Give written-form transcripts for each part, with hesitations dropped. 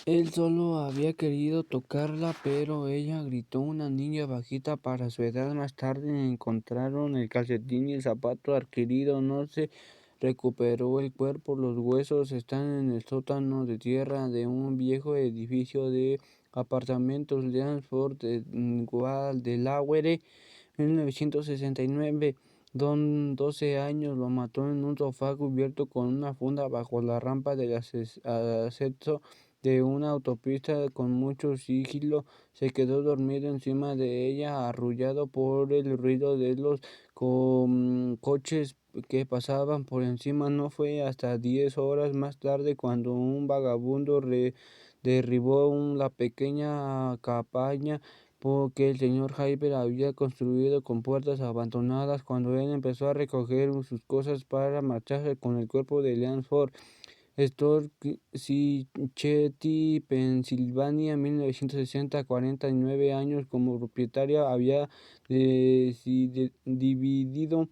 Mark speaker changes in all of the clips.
Speaker 1: Él solo había querido tocarla, pero ella gritó, una niña bajita para su edad. Más tarde encontraron el calcetín y el zapato adquirido. No se recuperó el cuerpo. Los huesos están en el sótano de tierra de un viejo edificio de apartamentos Lansford de Delaware, 1969. Don 12 años lo mató en un sofá cubierto con una funda bajo la rampa del acceso de una autopista. Con mucho sigilo se quedó dormido encima de ella, arrullado por el ruido de los coches que pasaban por encima. No fue hasta 10 horas más tarde cuando un vagabundo derribó la pequeña cabaña que el señor Hyper había construido con puertas abandonadas. Cuando él empezó a recoger sus cosas para marcharse con el cuerpo de Lansford Store City, Pensilvania, 1960, 49 años como propietaria, había dividido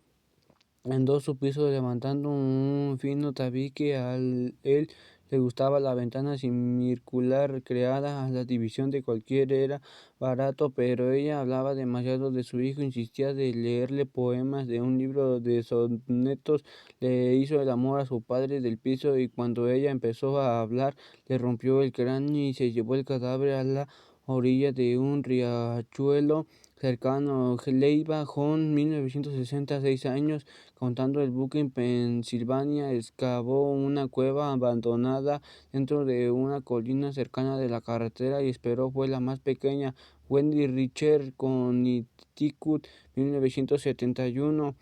Speaker 1: en dos su piso levantando un fino tabique. A él le gustaba la ventana circular creada. La división de cualquier era barato, pero ella hablaba demasiado de su hijo, insistía de leerle poemas de un libro de sonetos, le hizo el amor a su padre del piso, y cuando ella empezó a hablar le rompió el cráneo y se llevó el cadáver a la orilla de un riachuelo cercano. Leiva John, 1960, 6 años, contando el buque en Pensilvania, excavó una cueva abandonada dentro de una colina cercana de la carretera y esperó. Fue la más pequeña. Wendy Richter, Connecticut, 1971.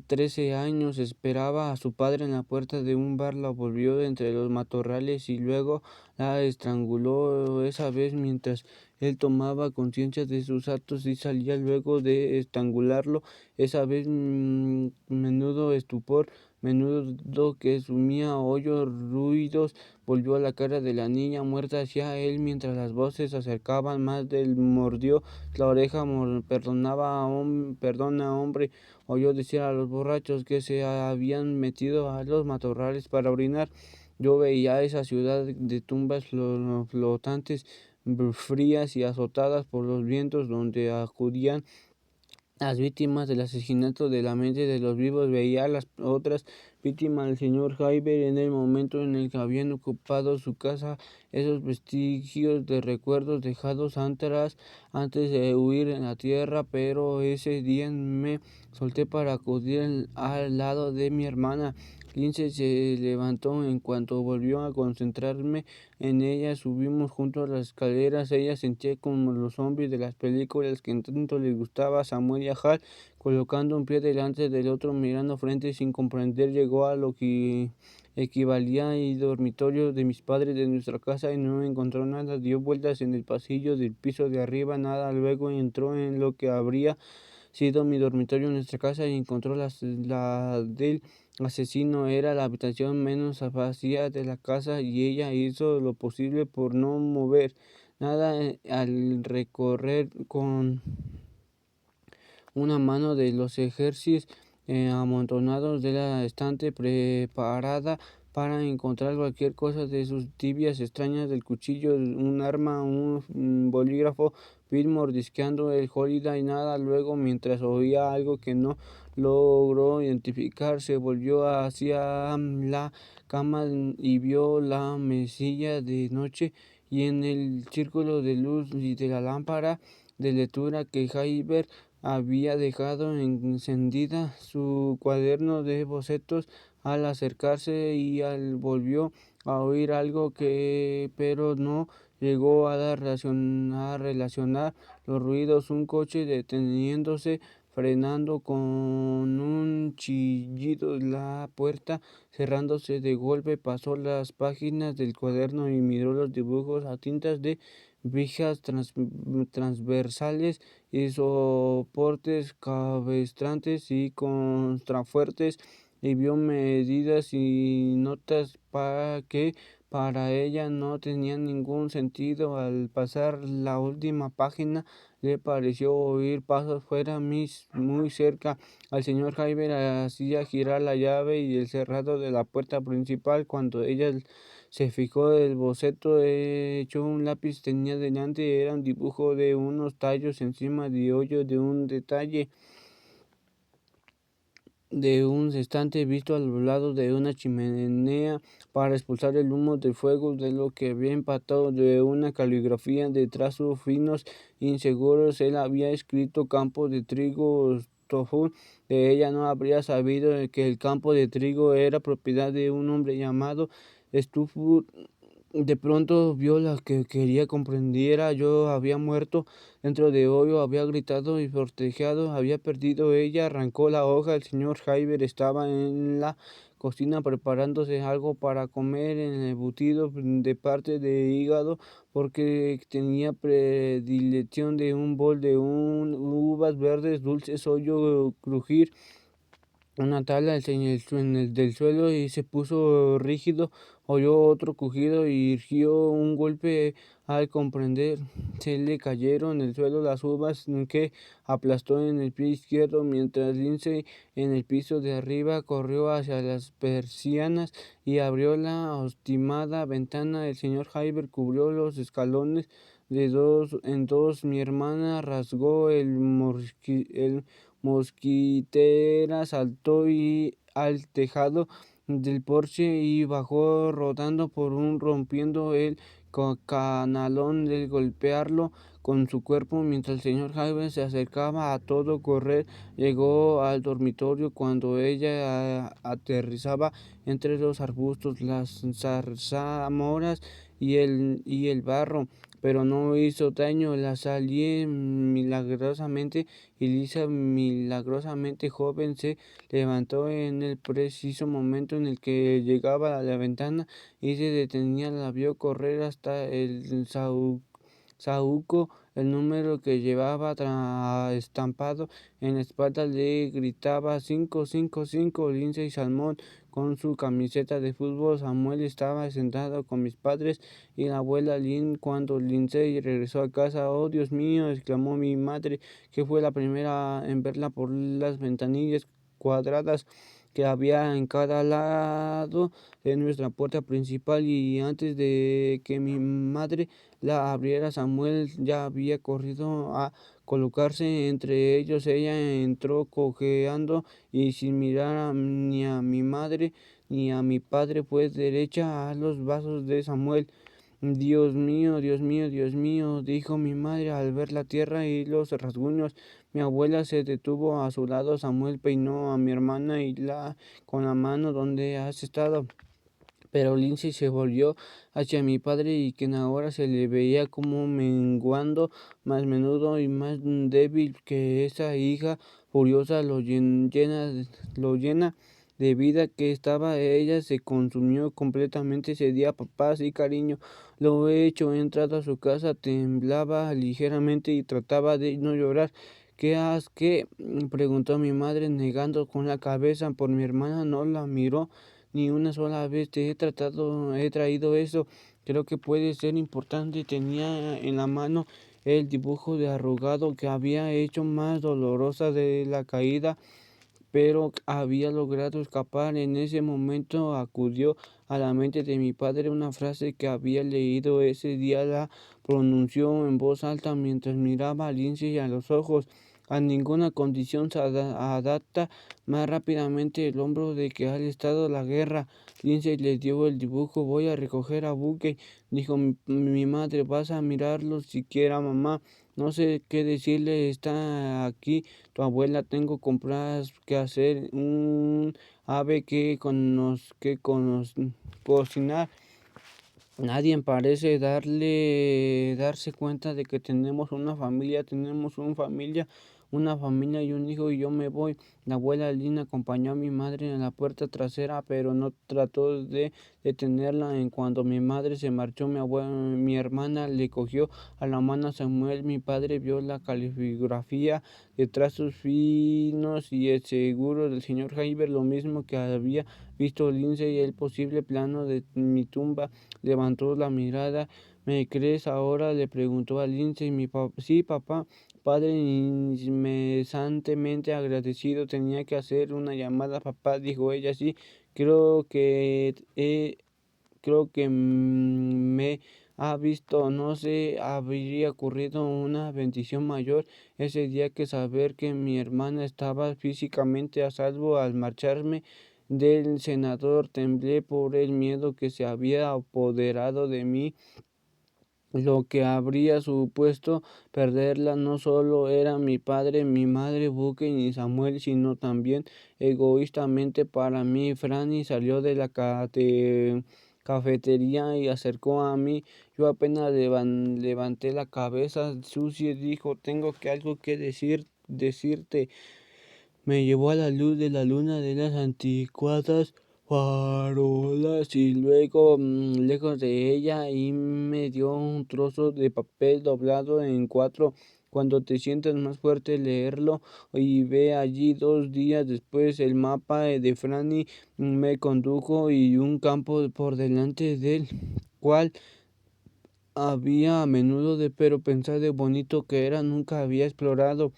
Speaker 1: 13 años, esperaba a su padre en la puerta de un bar. La volvió entre los matorrales y luego la estranguló, esa vez mientras él tomaba conciencia de sus actos y salía luego de estrangularlo. Esa vez menudo estupor, menudo que sumía hoyos, ruidos. Volvió a la cara de la niña muerta hacia él mientras las voces se acercaban más. Del mordió la oreja, perdona hombre, oyó decir a los borrachos que se habían metido a los matorrales para orinar. Yo veía esa ciudad de tumbas flotantes, frías y azotadas por los vientos, donde acudían las víctimas del asesinato de la mente de los vivos. Veía a las otras víctimas del señor Hyber en el momento en el que habían ocupado su casa, esos vestigios de recuerdos dejados atrás antes de huir en la tierra. Pero ese día me solté para acudir al lado de mi hermana. Lindsay se levantó en cuanto volvió a concentrarme en ella. Subimos juntos a las escaleras. Ella sentía como los zombies de las películas que tanto les gustaba a Samuel y a Hal, colocando un pie delante del otro, mirando frente sin comprender. Llegó a lo que equivalía al dormitorio de mis padres de nuestra casa y no encontró nada. Dio vueltas en el pasillo del piso de arriba, nada. Luego entró en lo que habría sido mi dormitorio en nuestra casa y encontró la del asesino. Era la habitación menos vacía de la casa y ella hizo lo posible por no mover nada. Al recorrer con una mano de los ejercicios amontonados de la estante, preparada para encontrar cualquier cosa de sus tibias extrañas, del cuchillo, un arma, un bolígrafo, Bill mordisqueando el Holiday, nada. Luego, mientras oía algo que no logró identificar, se volvió hacia la cama y vio la mesilla de noche y en el círculo de luz y de la lámpara de lectura que Hyber había dejado encendida, su cuaderno de bocetos. Al acercarse y al volvió a oír algo que pero no llegó a relacionar los ruidos. Un coche deteniéndose, frenando con un chillido, la puerta cerrándose de golpe. Pasó las páginas del cuaderno y miró los dibujos a tintas de vijas transversales y soportes cabestrantes y contrafuertes, y vio medidas y notas para que para ella no tenían ningún sentido. Al pasar la última página le pareció oír pasos fuera, muy cerca. Al señor Jaime hacía girar la llave y el cerrado de la puerta principal. Cuando ella Se fijó el boceto hecho un lápiz tenía delante, era un dibujo de unos tallos encima de hoyo de un detalle de un estante visto al lado de una chimenea para expulsar el humo del fuego, de lo que había empatado de una caligrafía de trazos finos inseguros. Él había escrito campo de trigo tofu. De ella no habría sabido que el campo de trigo era propiedad de un hombre llamado Stufur. De pronto vio la que quería comprendiera. Yo había muerto dentro de hoyo, había gritado y forcejeado, había perdido ella, arrancó la hoja. El señor Jaiber estaba en la cocina preparándose algo para comer en el embutido de parte de hígado, porque tenía predilección de un bol de uvas verdes dulces, oyó crujir una tabla en el del suelo y se puso rígido, oyó otro crujido y irgió un golpe al comprender. Se le cayeron en el suelo las uvas que aplastó en el pie izquierdo, mientras Lindsay en el piso de arriba corrió hacia las persianas y abrió la estimada ventana. El señor Hyber cubrió los escalones de dos en dos. Mi hermana rasgó el mosquitera, saltó y al tejado del porche y bajó rodando por un rompiendo el canalón de golpearlo con su cuerpo mientras el señor Jaime se acercaba a todo correr. Llegó al dormitorio cuando ella aterrizaba entre los arbustos, las zarzamoras y el barro, pero no hizo daño. La salí milagrosamente y Lisa, milagrosamente joven, se levantó en el preciso momento en el que llegaba a la ventana y se detenía. La vio correr hasta el saúco. El número que llevaba estampado en la espalda le gritaba 555. Lindsay Salmón con su camiseta de fútbol. Samuel estaba sentado con mis padres y la abuela Lynn cuando Lindsay regresó a casa. Oh, Dios mío, exclamó mi madre, que fue la primera en verla por las ventanillas cuadradas que había en cada lado de nuestra puerta principal, y antes de que mi madre la abriera, Samuel ya había corrido a colocarse entre ellos. Ella entró cojeando y sin mirar ni a mi madre ni a mi padre, fue derecha a los brazos de Samuel. Dios mío, Dios mío, Dios mío, dijo mi madre al ver la tierra y los rasguños. Mi abuela se detuvo a su lado. Samuel peinó a mi hermana y la con la mano. ¿Dónde has estado? Pero Lindsay se volvió hacia mi padre, y quien ahora se le veía como menguando, más menudo y más débil que esa hija furiosa, lo llena de vida que estaba. Ella se consumió completamente ese día. Papá, sí, cariño, lo he hecho. He entrado a su casa, temblaba ligeramente y trataba de no llorar. ¿Qué? Preguntó mi madre, negando con la cabeza. Por mi hermana no la miró ni una sola vez. He traído eso. Creo que puede ser importante. Tenía en la mano el dibujo de arrugado que había hecho más dolorosa de la caída, pero había logrado escapar. En ese momento acudió a la mente de mi padre una frase que había leído ese día. La pronunció en voz alta mientras miraba a Lindsay a los ojos. A ninguna condición se adapta más rápidamente el hombro de que al estado la guerra. Lindsay le dio el dibujo. Voy a recoger a Buque, dijo mi madre. ¿Vas a mirarlo siquiera, mamá? No sé qué decirle. Está aquí tu abuela. Tengo compras que hacer, un ave cocinar. Nadie parece darse cuenta de que tenemos una familia y un hijo, y yo me voy. La abuela Lina acompañó a mi madre en la puerta trasera, pero no trató de detenerla. En cuanto mi madre se marchó, mi hermana le cogió a la mano a Samuel. Mi padre vio la caligrafía de trazos finos y el seguro del señor Javier, lo mismo que había visto Lindsay, el posible plano de mi tumba. Levantó la mirada. ¿Me crees ahora?, le preguntó a Lindsay. Sí, papá. Padre inmensantemente agradecido. Tenía que hacer una llamada. Papá, dijo ella. Sí, creo que creo que me ha visto, no se habría ocurrido una bendición mayor ese día que saber que mi hermana estaba físicamente a salvo al marcharme del senador. Temblé por el miedo que se había apoderado de mí. Lo que habría supuesto perderla no solo era mi padre, mi madre, Buque y Samuel, sino también egoístamente para mí. Franny salió de la cafetería y acercó a mí. Yo apenas levanté la cabeza. Susie dijo, tengo que algo que decirte. Me llevó a la luz de la luna de las anticuadas farolas y luego lejos de ella y me dio un trozo de papel doblado en cuatro. Cuando te sientas más fuerte leerlo y ve allí 2 días después el mapa de Franny me condujo y un campo por delante del cual había a menudo de pero pensar de bonito que era nunca había explorado.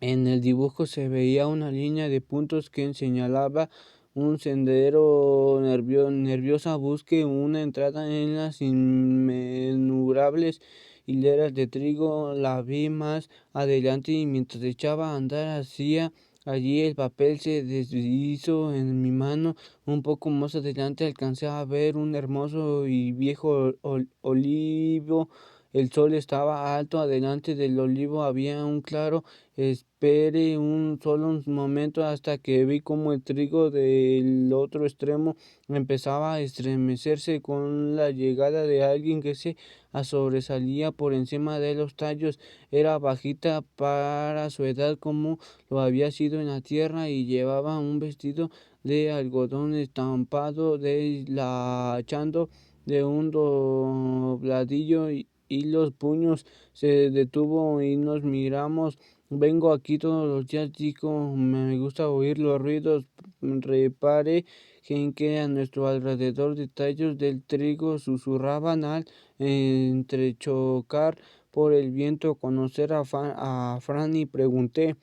Speaker 1: En el dibujo se veía una línea de puntos que señalaba un sendero nerviosa busque una entrada en las inmenurables hileras de trigo. La vi más adelante y mientras echaba a andar hacia allí el papel se deslizó en mi mano. Un poco más adelante alcancé a ver un hermoso y viejo olivo. El sol estaba alto, adelante del olivo había un claro. Esperé un momento hasta que vi como el trigo del otro extremo empezaba a estremecerse con la llegada de alguien que se sobresalía por encima de los tallos. Era bajita para su edad como lo había sido en la tierra y llevaba un vestido de algodón estampado deshilachando de un dobladillo y los puños. Se detuvo y nos miramos. Vengo aquí todos los días, digo, me gusta oír los ruidos. Reparé en que a nuestro alrededor detalles del trigo susurraban al entrechocar por el viento. Conocer a Fran y pregunté.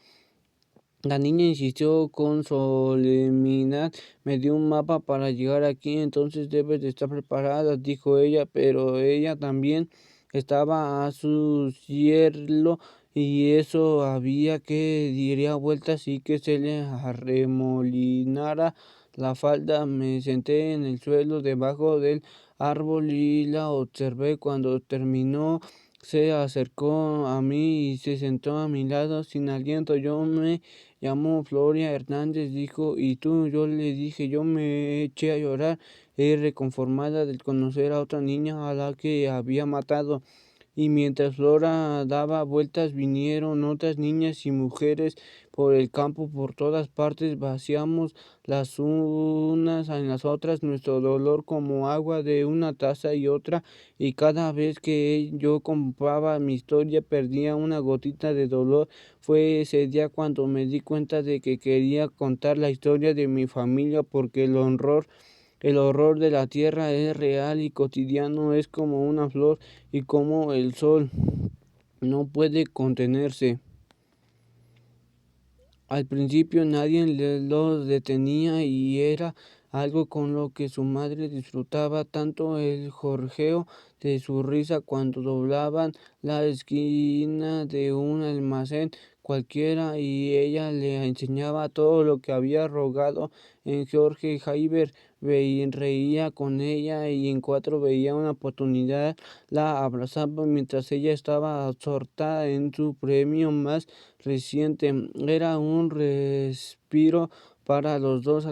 Speaker 1: La niña insistió con solemnidad. Me dio un mapa para llegar aquí, entonces debes de estar preparada, dijo ella, pero ella también estaba a su cierlo y eso había que diría vueltas y que se le arremolinara la falda. Me senté en el suelo debajo del árbol y la observé. Cuando terminó, se acercó a mí y se sentó a mi lado sin aliento. Yo me llamo Floria Hernández, dijo, ¿y tú? Yo le dije, yo me eché a llorar, reconformada de conocer a otra niña a la que había matado. Y mientras Flora daba vueltas, vinieron otras niñas y mujeres por el campo, por todas partes, vaciamos las unas en las otras nuestro dolor como agua de una taza y otra, y cada vez que yo compraba mi historia perdía una gotita de dolor. Fue ese día cuando me di cuenta de que quería contar la historia de mi familia porque el horror de la tierra es real y cotidiano, es como una flor y como el sol no puede contenerse. Al principio nadie los detenía y era algo con lo que su madre disfrutaba tanto el jorgeo de su risa cuando doblaban la esquina de un almacén cualquiera y ella le enseñaba todo lo que había rogado en Jorge Jaiber. Reía con ella y en cuatro veía una oportunidad, la abrazaba mientras ella estaba absorta en su premio más reciente. Era un respiro para los dos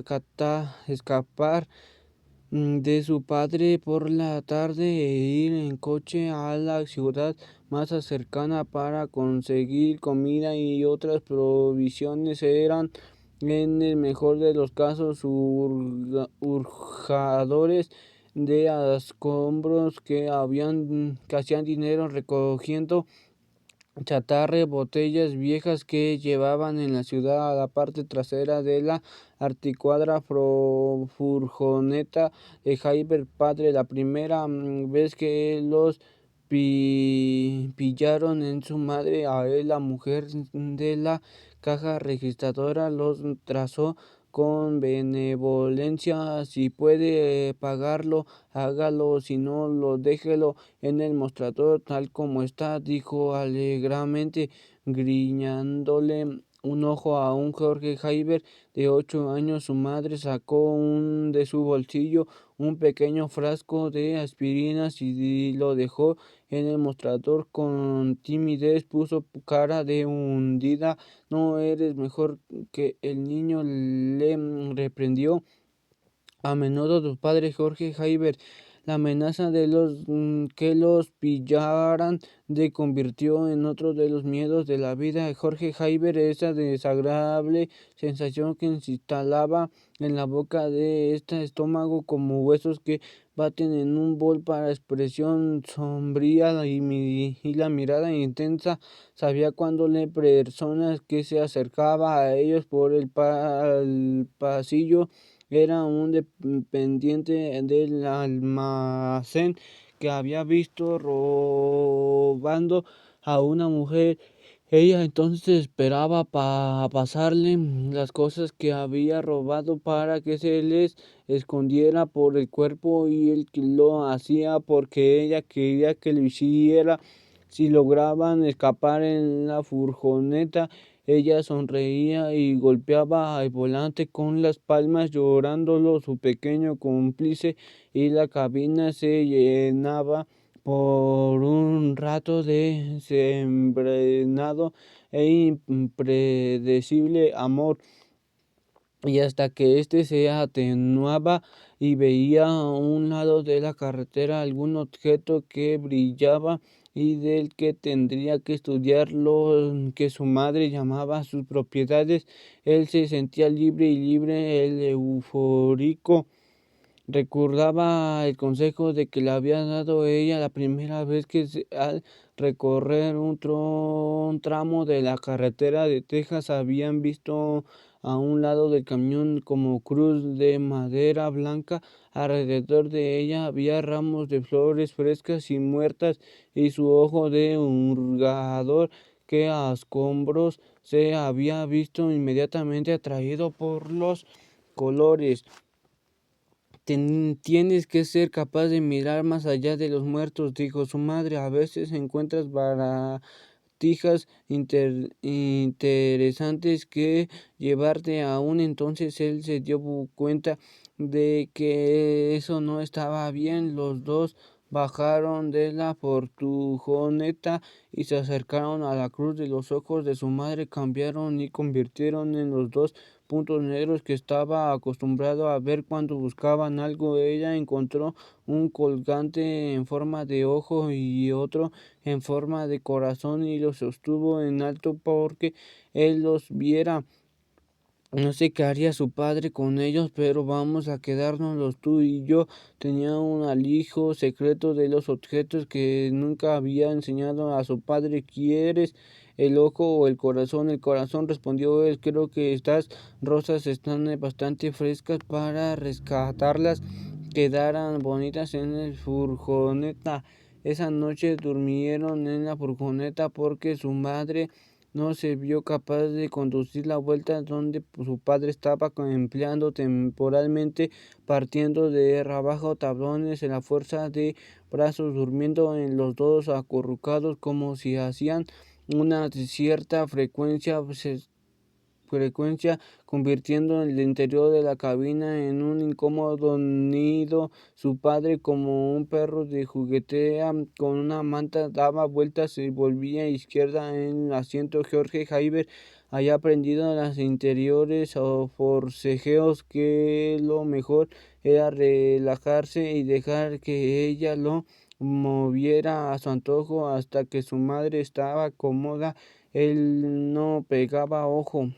Speaker 1: escapar de su padre por la tarde e ir en coche a la ciudad más cercana para conseguir comida y otras provisiones. Eran en el mejor de los casos hurgadores de escombros que hacían dinero recogiendo chatarra, botellas viejas que llevaban en la ciudad a la parte trasera de la articuada furgoneta de Javier padre. La primera vez que los pillaron en su madre a él, la mujer de la caja registradora los trazó con benevolencia. Si puede pagarlo, hágalo, si no, lo déjelo en el mostrador tal como está, dijo alegremente, guiñándole un ojo a un Jorge Javier de 8 años. Su madre sacó de su bolsillo un pequeño frasco de aspirinas y lo dejó en el mostrador con timidez. Puso cara de hundida. No eres mejor que el niño, le reprendió a menudo su padre Jorge Javier. La amenaza de que los pillaran se convirtió en otro de los miedos de la vida de Jorge Javier, esa desagradable sensación que se instalaba en la boca de este estómago como huesos que baten en un bol. Para expresión sombría y la mirada intensa. Sabía cuando le personas que se acercaba a ellos por el pasillo era un dependiente del almacén que había visto robando a una mujer. Ella entonces esperaba pasarle las cosas que había robado para que se les escondiera por el cuerpo, y él lo hacía porque ella quería que lo hiciera. Si lograban escapar en la furgoneta, ella sonreía y golpeaba el volante con las palmas, llorándolo su pequeño cómplice, y la cabina se llenaba por un rato de desenfrenado e impredecible amor. Y hasta que éste se atenuaba y veía a un lado de la carretera algún objeto que brillaba y del que tendría que estudiar lo que su madre llamaba sus propiedades, él se sentía libre, y libre el eufórico. Recordaba el consejo de que le había dado ella la primera vez que al recorrer un tramo de la carretera de Texas habían visto a un lado del camión como cruz de madera blanca. Alrededor de ella había ramos de flores frescas y muertas, y su ojo de hurgador que a escombros se había visto inmediatamente atraído por los colores. Tienes que ser capaz de mirar más allá de los muertos, dijo su madre. A veces encuentras baratijas interesantes que llevarte. Aún entonces él se dio cuenta de que eso no estaba bien. Los dos bajaron de la furgoneta y se acercaron a la cruz. De los ojos de su madre cambiaron y convirtieron en los dos puntos negros que estaba acostumbrado a ver cuando buscaban algo. Ella encontró un colgante en forma de ojo y otro en forma de corazón, y los sostuvo en alto porque él los viera. No sé qué haría su padre con ellos, pero vamos a quedárnoslos tú y yo. Tenía un alijo secreto de los objetos que nunca había enseñado a su padre. ¿Quieres el ojo o el corazón? El corazón, respondió él. Creo que estas rosas están bastante frescas para rescatarlas. Quedaran bonitas en el furgoneta. Esa noche durmieron en la furgoneta porque su madre no se vio capaz de conducir la vuelta donde su padre estaba empleando temporalmente, partiendo de abajo tablones en la fuerza de brazos, durmiendo en los dos acurrucados como si hacían una cierta frecuencia, convirtiendo el interior de la cabina en un incómodo nido. Su padre, como un perro de juguetea con una manta, daba vueltas y volvía a izquierda en el asiento. Jorge Javier había aprendido a los interiores o forcejeos que lo mejor era relajarse y dejar que ella lo moviera a su antojo hasta que su madre estaba cómoda. Él no pegaba ojo.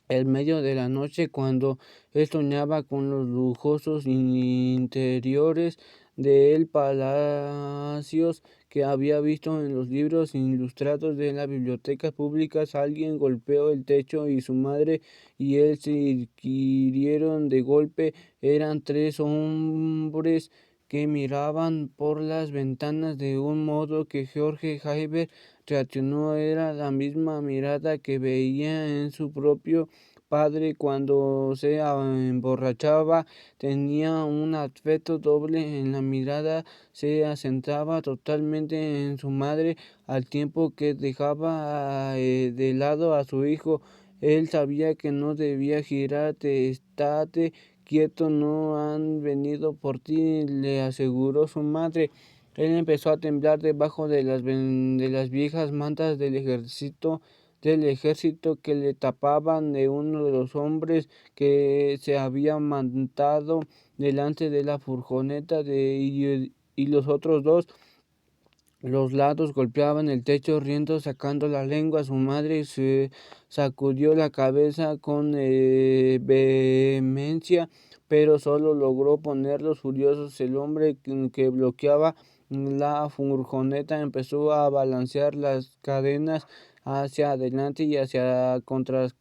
Speaker 1: El medio de la noche, cuando él soñaba con los lujosos interiores del palacios que había visto en los libros ilustrados de las bibliotecas públicas, alguien golpeó el techo y su madre y él se inquirieron de golpe. Eran tres hombres que miraban por las ventanas de un modo que Jorge Javier reaccionó. Era la misma mirada que veía en su propio padre cuando se emborrachaba tenía un aspecto doble en la mirada, se asentaba totalmente en su madre al tiempo que dejaba de lado a su hijo. Él sabía que no debía girarte, estate quieto, no han venido por ti, le aseguró su madre. Él empezó a temblar debajo de de las viejas mantas del ejército que le tapaban de uno de los hombres que se había mantado delante de la furgoneta y los otros dos los lados golpeaban el techo riendo, sacando la lengua. Su madre se sacudió la cabeza con vehemencia, pero solo logró ponerlos furiosos. El hombre que bloqueaba la furgoneta empezó a balancear las cadenas hacia adelante y hacia atrás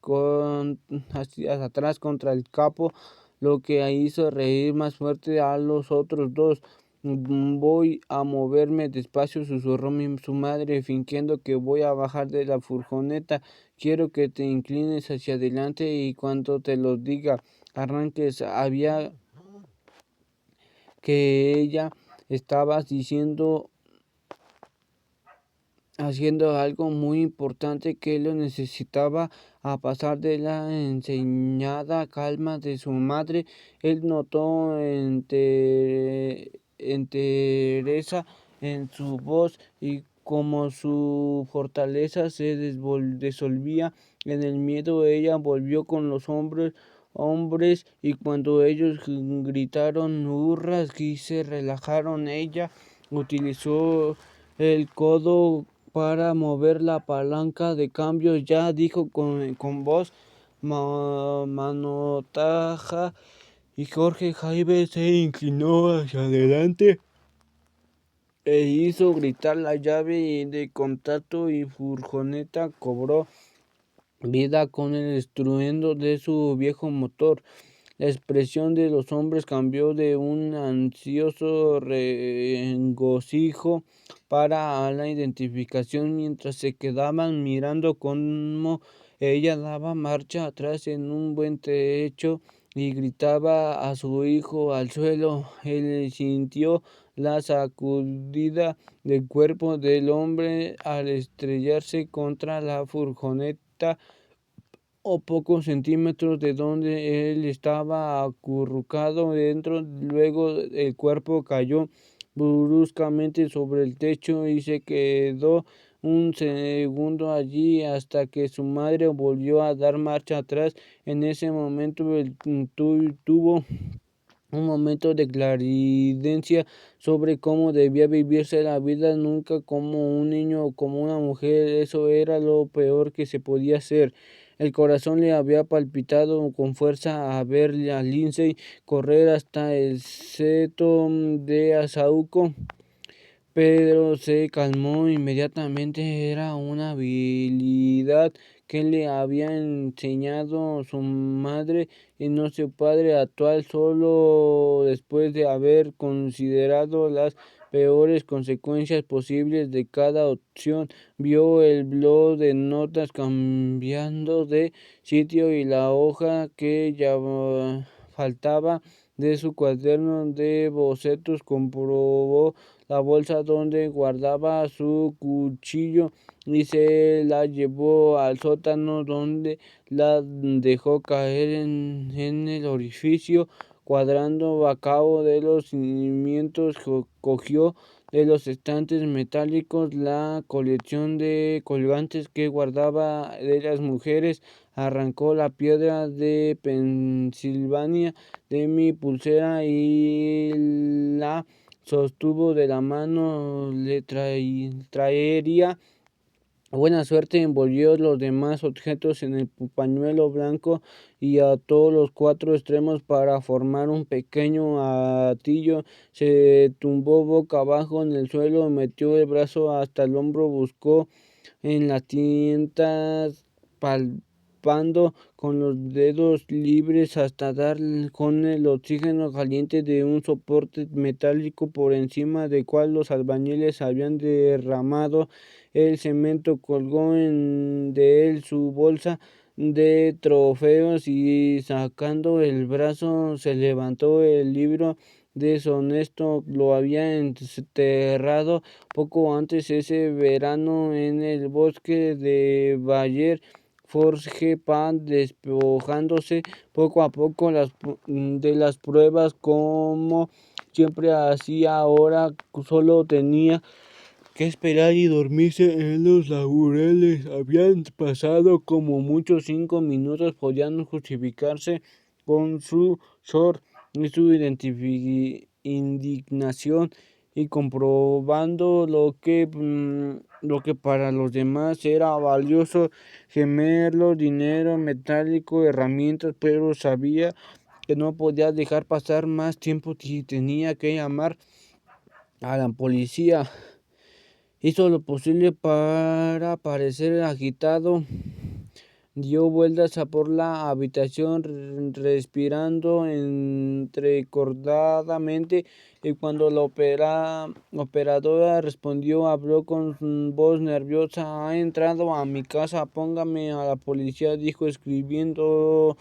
Speaker 1: contra el capo, lo que hizo reír más fuerte a los otros dos. Voy a moverme despacio, susurró su madre, fingiendo que voy a bajar de la furgoneta. Quiero que te inclines hacia adelante y cuando te lo diga, arranques. Había que ella estaba haciendo algo muy importante que lo necesitaba. A pasar de la enseñada calma de su madre, él notó entereza en su voz y como su fortaleza se disolvía en el miedo, ella volvió con los hombres y cuando ellos gritaron hurras y se relajaron, ella utilizó el codo para mover la palanca de cambio. Ya dijo con voz manotaja y Jorge Jaime se inclinó hacia adelante e hizo gritar la llave de contacto y furgoneta cobró vida con el estruendo de su viejo motor. La expresión de los hombres cambió de un ansioso regocijo para la identificación mientras se quedaban mirando cómo ella daba marcha atrás en un buen trecho y gritaba a su hijo al suelo. Él sintió la sacudida del cuerpo del hombre al estrellarse contra la furgoneta o pocos centímetros de donde él estaba acurrucado dentro. Luego el cuerpo cayó bruscamente sobre el techo y se quedó un segundo allí hasta que su madre volvió a dar marcha atrás. En ese momento él tuvo un momento de clarividencia sobre cómo debía vivirse la vida, nunca como un niño o como una mujer. Eso era lo peor que se podía hacer. El corazón le había palpitado con fuerza a ver a Lindsay correr hasta el seto de Azauco. Pedro se calmó inmediatamente. Era una habilidad que le había enseñado su madre y no su padre actual. Solo después de haber considerado las peores consecuencias posibles de cada opción, vio el blog de notas cambiando de sitio y la hoja que ya faltaba de su cuaderno de bocetos. Comprobó la bolsa donde guardaba su cuchillo y se la llevó al sótano, donde la dejó caer en el orificio cuadrando a cabo de los cimientos. Cogió de los estantes metálicos la colección de colgantes que guardaba de las mujeres, arrancó la piedra de Pensilvania de mi pulsera y la sostuvo de la mano. Le traería buena suerte. Envolvió los demás objetos en el pañuelo blanco y ató los cuatro extremos para formar un pequeño atillo. Se tumbó boca abajo en el suelo, metió el brazo hasta el hombro, buscó en las tintas palpando con los dedos libres hasta dar con el oxígeno caliente de un soporte metálico por encima del cual los albañiles habían derramado el cemento. Colgó de él su bolsa de trofeos y sacando el brazo se levantó el libro deshonesto. Lo había enterrado poco antes ese verano en el bosque de Bayer Forge Pan, despojándose poco a poco de las pruebas como siempre hacía. Ahora solo tenía que esperar y dormirse en los laureles. Habían pasado como muchos 5 minutos, podían justificarse con su short y su indignación, y comprobando lo que para los demás era valioso: gemelos, dinero, metálico, herramientas. Pero sabía que no podía dejar pasar más tiempo y tenía que llamar a la policía. Hizo lo posible para parecer agitado, dio vueltas por la habitación respirando entrecortadamente, y cuando la operadora respondió, habló con voz nerviosa: «Ha entrado a mi casa, póngame a la policía», dijo, escribiendo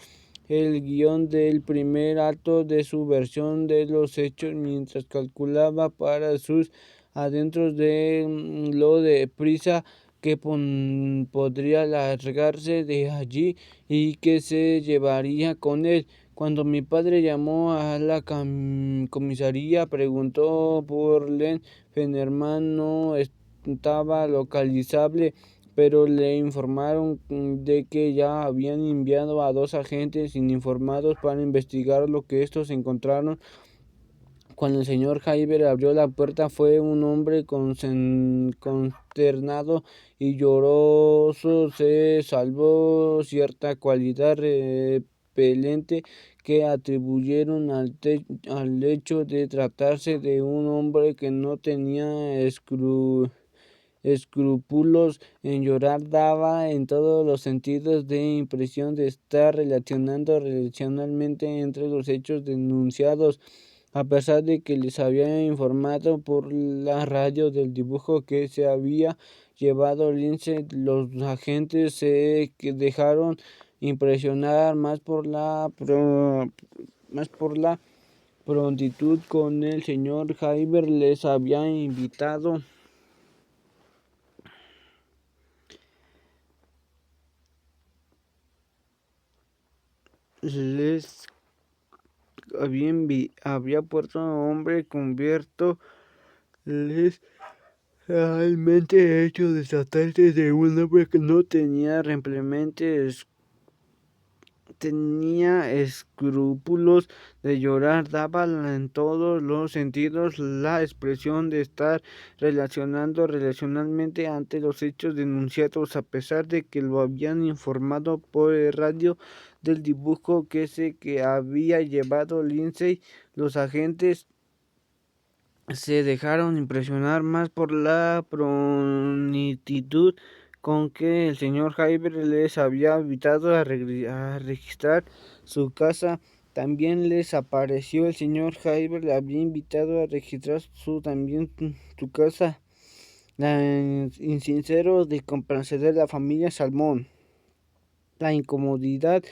Speaker 1: el guión del primer acto de su versión de los hechos mientras calculaba para sus adentros de lo deprisa que podría largarse de allí y que se llevaría con él. Cuando mi padre llamó a la comisaría, preguntó por Len Fennerman. No estaba localizable, pero le informaron de que ya habían enviado a 2 agentes informados para investigar lo que estos encontraron. Cuando el señor Jaiber abrió la puerta, fue un hombre consternado y lloroso. Se salvó cierta cualidad repelente que atribuyeron al hecho de tratarse de un hombre que no tenía escrúpulos en llorar. Daba en todos los sentidos de impresión de estar relacionando relacionalmente entre los hechos denunciados. A pesar de que les había informado por la radio del dibujo que se había llevado Lindsay, los agentes se dejaron impresionar más por la prontitud con el señor Jaiber. Les había puesto hombre cubierto, les realmente hecho desatarse de un hombre que no tenía escrúpulos de llorar. Daba en todos los sentidos la expresión de estar relacionando relacionalmente ante los hechos denunciados. A pesar de que lo habían informado por el radio del dibujo que había llevado Lindsay, los agentes se dejaron impresionar más por la prontitud con que el señor Jaiber les había invitado a registrar su casa. También les apareció el señor Jaiber le había invitado a registrar su casa. La insincero de complacer la familia Salmón. La incomodidad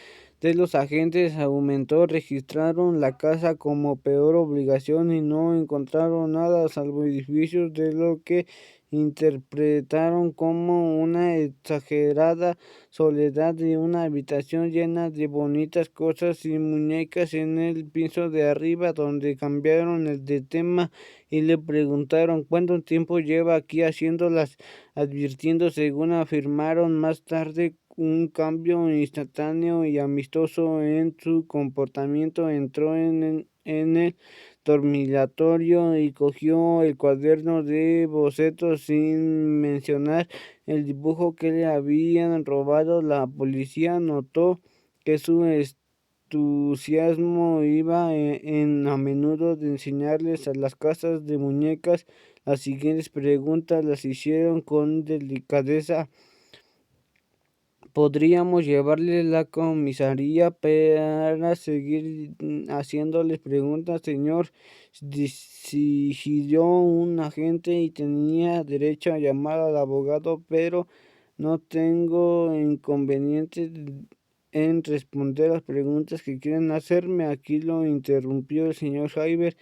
Speaker 1: de los agentes aumentó. Registraron la casa como peor obligación y no encontraron nada salvo edificios de lo que interpretaron como una exagerada soledad y una habitación llena de bonitas cosas y muñecas en el piso de arriba, donde cambiaron de tema y le preguntaron cuánto tiempo lleva aquí haciéndolas, advirtiendo, según afirmaron más tarde, un cambio instantáneo y amistoso en su comportamiento. Entró en el dormitorio y cogió el cuaderno de bocetos sin mencionar el dibujo que le habían robado. La policía notó que su entusiasmo iba a menudo de enseñarles a las casas de muñecas. Las siguientes preguntas las hicieron con delicadeza. Podríamos llevarle la comisaría para seguir haciéndoles preguntas, señor, sugirió un agente, y tenía derecho a llamar al abogado, pero no tengo inconveniente en responder las preguntas que quieren hacerme. Aquí lo interrumpió el señor Hyber.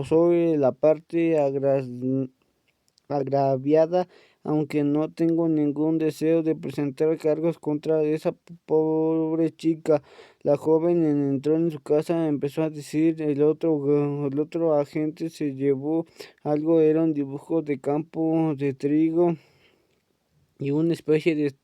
Speaker 1: Sobre la parte agraviada, aunque no tengo ningún deseo de presentar cargos contra esa pobre chica. La joven entró en su casa, empezó a decir, el otro agente se llevó algo, era un dibujo de campo de trigo y una especie de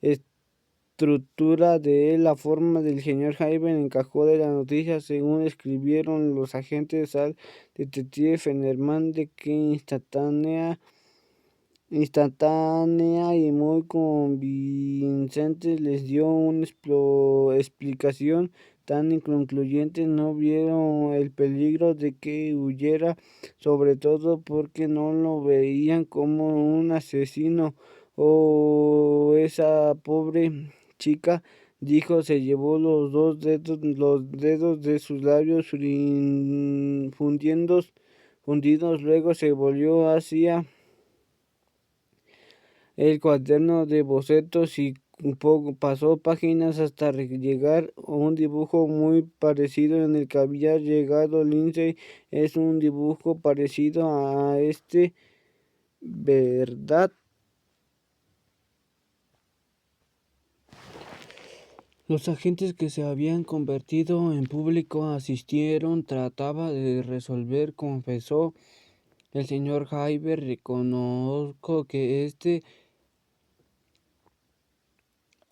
Speaker 1: estructura de la forma del señor Jaime encajó de la noticia, según escribieron los agentes al detective Fenerman, de que instantánea y muy convincente les dio una explicación tan inconcluyente. No vieron el peligro de que huyera, sobre todo porque no lo veían como un asesino. Oh, esa pobre chica, dijo, se llevó los dedos de sus labios fundidos, luego se volvió hacia el cuaderno de bocetos y pasó páginas hasta llegar a un dibujo muy parecido en el que había llegado Lindsay. Es un dibujo parecido a este, ¿verdad? Los agentes que se habían convertido en público asistieron, trataba de resolver, confesó el señor Hyber. Reconozco que este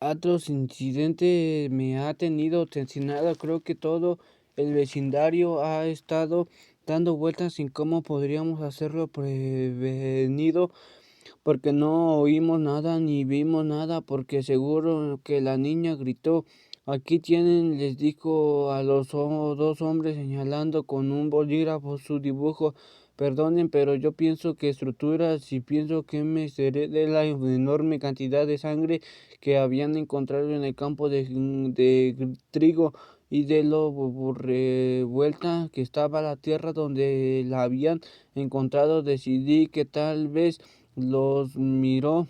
Speaker 1: atroz incidente me ha tenido tensionado. Creo que todo el vecindario ha estado dando vueltas en cómo podríamos hacerlo prevenido, porque no oímos nada ni vimos nada, porque seguro que la niña gritó. Aquí tienen, les dijo a los dos hombres señalando con un bolígrafo su dibujo. Perdonen, pero yo pienso que estructuras y pienso que me seré de la enorme cantidad de sangre que habían encontrado en el campo de trigo y de lo revuelta que estaba la tierra donde la habían encontrado. Decidí los miró,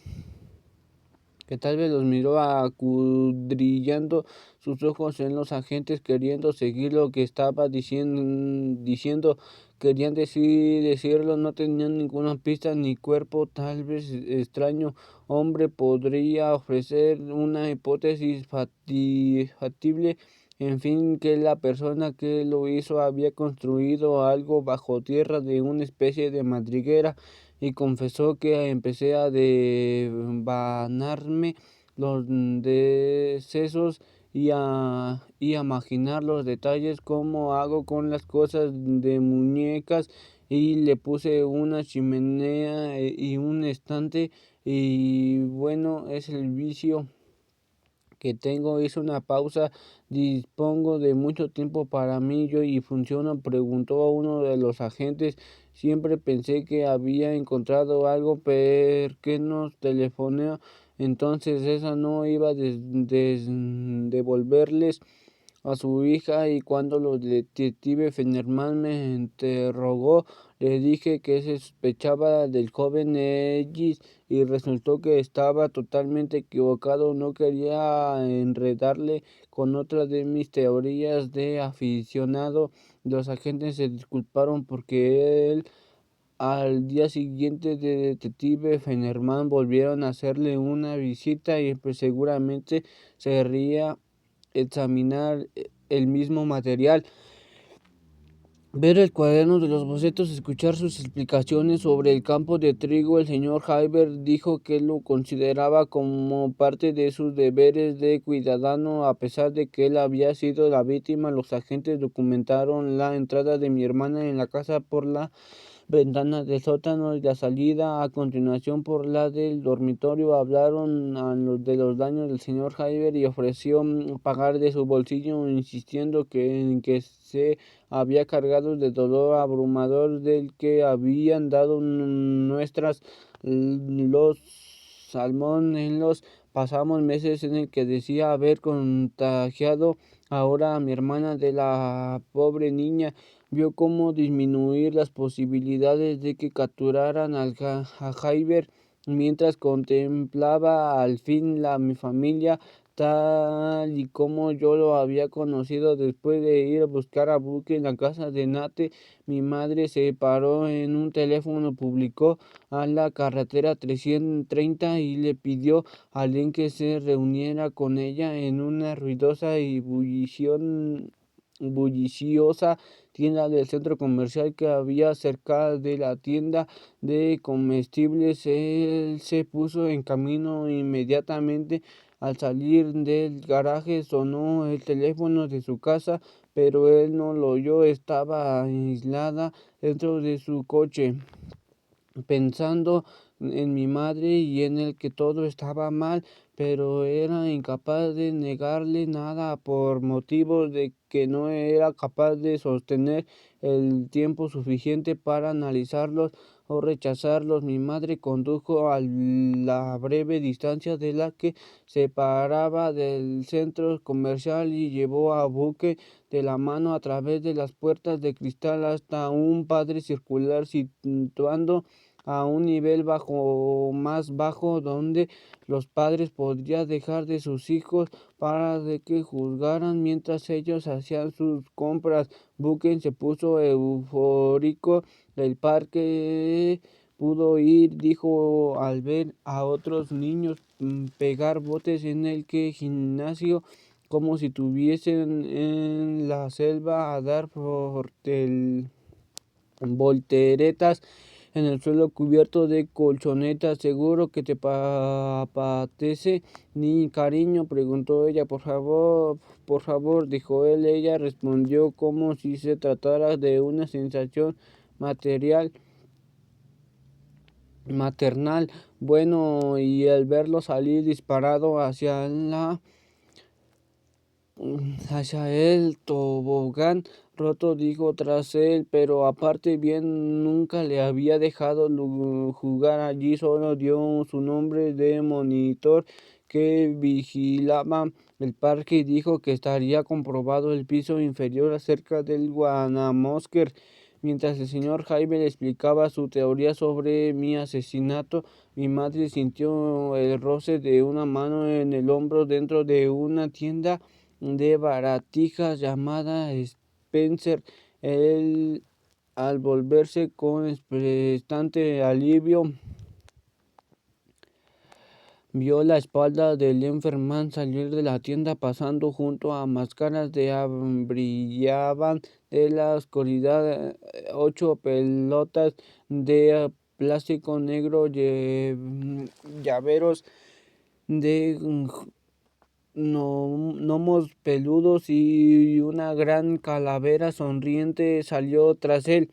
Speaker 1: que tal vez los miró acudrillando sus ojos en los agentes, queriendo seguir lo que estaba diciendo, querían decirlo, no tenían ninguna pista ni cuerpo. Tal vez extraño hombre podría ofrecer una hipótesis factible, en fin, que la persona que lo hizo había construido algo bajo tierra de una especie de madriguera, y confesó que empecé a devanarme los decesos y a imaginar los detalles como hago con las cosas de muñecas, y le puse una chimenea y un estante, y bueno, es el vicio que tengo. Hizo una pausa. Dispongo de mucho tiempo para mí yo y funciona, preguntó a uno de los agentes. Siempre pensé que había encontrado algo, pero que nos telefoneó. Entonces esa no iba a devolverles a su hija, y cuando el detective Fenerman me interrogó, le dije que se sospechaba del joven Ellis, y resultó que estaba totalmente equivocado. No quería enredarle con otra de mis teorías de aficionado. Los agentes se disculparon porque al día siguiente de detective Fenerman volvieron a hacerle una visita, y pues seguramente se querría examinar el mismo material, ver el cuaderno de los bocetos, escuchar sus explicaciones sobre el campo de trigo. El señor Hyber dijo que lo consideraba como parte de sus deberes de ciudadano, a pesar de que él había sido la víctima. Los agentes documentaron la entrada de mi hermana en la casa por la ventana del sótano y la salida a continuación por la del dormitorio. Hablaron de los daños del señor Hyber y ofreció pagar de su bolsillo, insistiendo en que se había cargado de dolor abrumador del que habían dado nuestras los salmón en los pasamos meses, en el que decía haber contagiado ahora a mi hermana de la pobre niña. Vio cómo disminuir las posibilidades de que capturaran a Hyber mientras contemplaba al fin mi familia tal y como yo lo había conocido. Después de ir a buscar a Buque en la casa de Nate, mi madre se paró en un teléfono, publicó a la carretera 330 y le pidió a alguien que se reuniera con ella en una ruidosa y bulliciosa tienda del centro comercial que había cerca de la tienda de comestibles. Él se puso en camino inmediatamente. Al salir del garaje sonó el teléfono de su casa, pero él no lo oyó. Estaba aislada dentro de su coche, pensando en mi madre y en el que todo estaba mal, pero era incapaz de negarle nada por motivos de que no era capaz de sostener el tiempo suficiente para analizarlos o rechazarlos. Mi madre condujo a la breve distancia de la que separaba del centro comercial y llevó a Buque de la mano a través de las puertas de cristal hasta un padre circular situando a un nivel más bajo, donde los padres podrían dejar de sus hijos para de que juzgaran mientras ellos hacían sus compras. Bucken se puso eufórico. El parque pudo ir, dijo, al ver a otros niños pegar botes en el que gimnasio, como si tuviesen en la selva a dar volteretas en el suelo cubierto de colchonetas. ¿Seguro que te apetece, ni cariño?, preguntó ella. Por favor, dijo él. Ella respondió como si se tratara de una sensación material, maternal. Bueno, y al verlo salir disparado hacia el tobogán roto, dijo tras él, pero aparte bien, nunca le había dejado jugar allí. Solo dio su nombre de monitor que vigilaba el parque y dijo que estaría comprobado el piso inferior acerca del Guanamosker. Mientras el señor Jaime le explicaba su teoría sobre mi asesinato, mi madre sintió el roce de una mano en el hombro dentro de una tienda de baratijas llamada Spencer. Él, al volverse con bastante alivio, vio la espalda del Enferman salir de la tienda pasando junto a máscaras de brillaban de la oscuridad 8 pelotas de plástico negro, llaveros de gnomos peludos y una gran calavera sonriente salió tras él.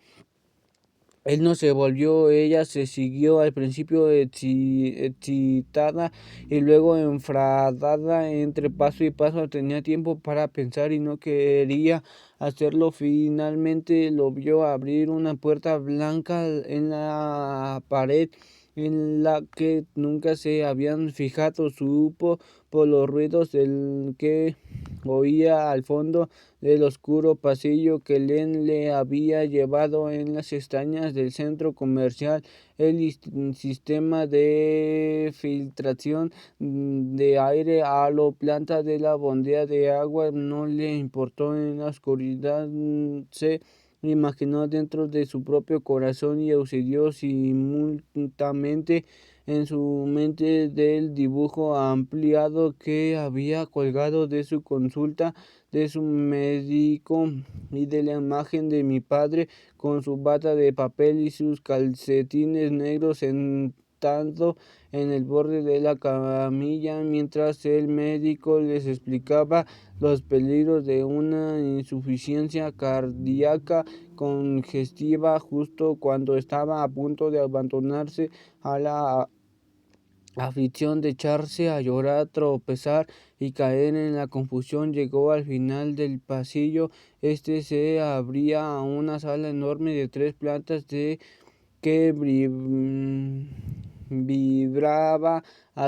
Speaker 1: Él no se volvió, ella se siguió, al principio excitada y luego enfadada. Entre paso y paso tenía tiempo para pensar y no quería hacerlo. Finalmente lo vio abrir una puerta blanca en la pared en la que nunca se habían fijado. Supo por los ruidos del que oía al fondo del oscuro pasillo que Len le había llevado en las extrañas del centro comercial. El sistema de filtración de aire a la planta de la bombilla de agua no le importó. En la oscuridad se imaginó dentro de su propio corazón y sucedió simultáneamente en su mente del dibujo ampliado que había colgado de su consulta de su médico y de la imagen de mi padre con su bata de papel y sus calcetines negros sentado en el borde de la camilla mientras el médico les explicaba los peligros de una insuficiencia cardíaca congestiva. Justo cuando estaba a punto de abandonarse a la aflicción de echarse a llorar, tropezar y caer en la confusión, llegó al final del pasillo. Este se abría a una sala enorme de 3 plantas de que vibraba,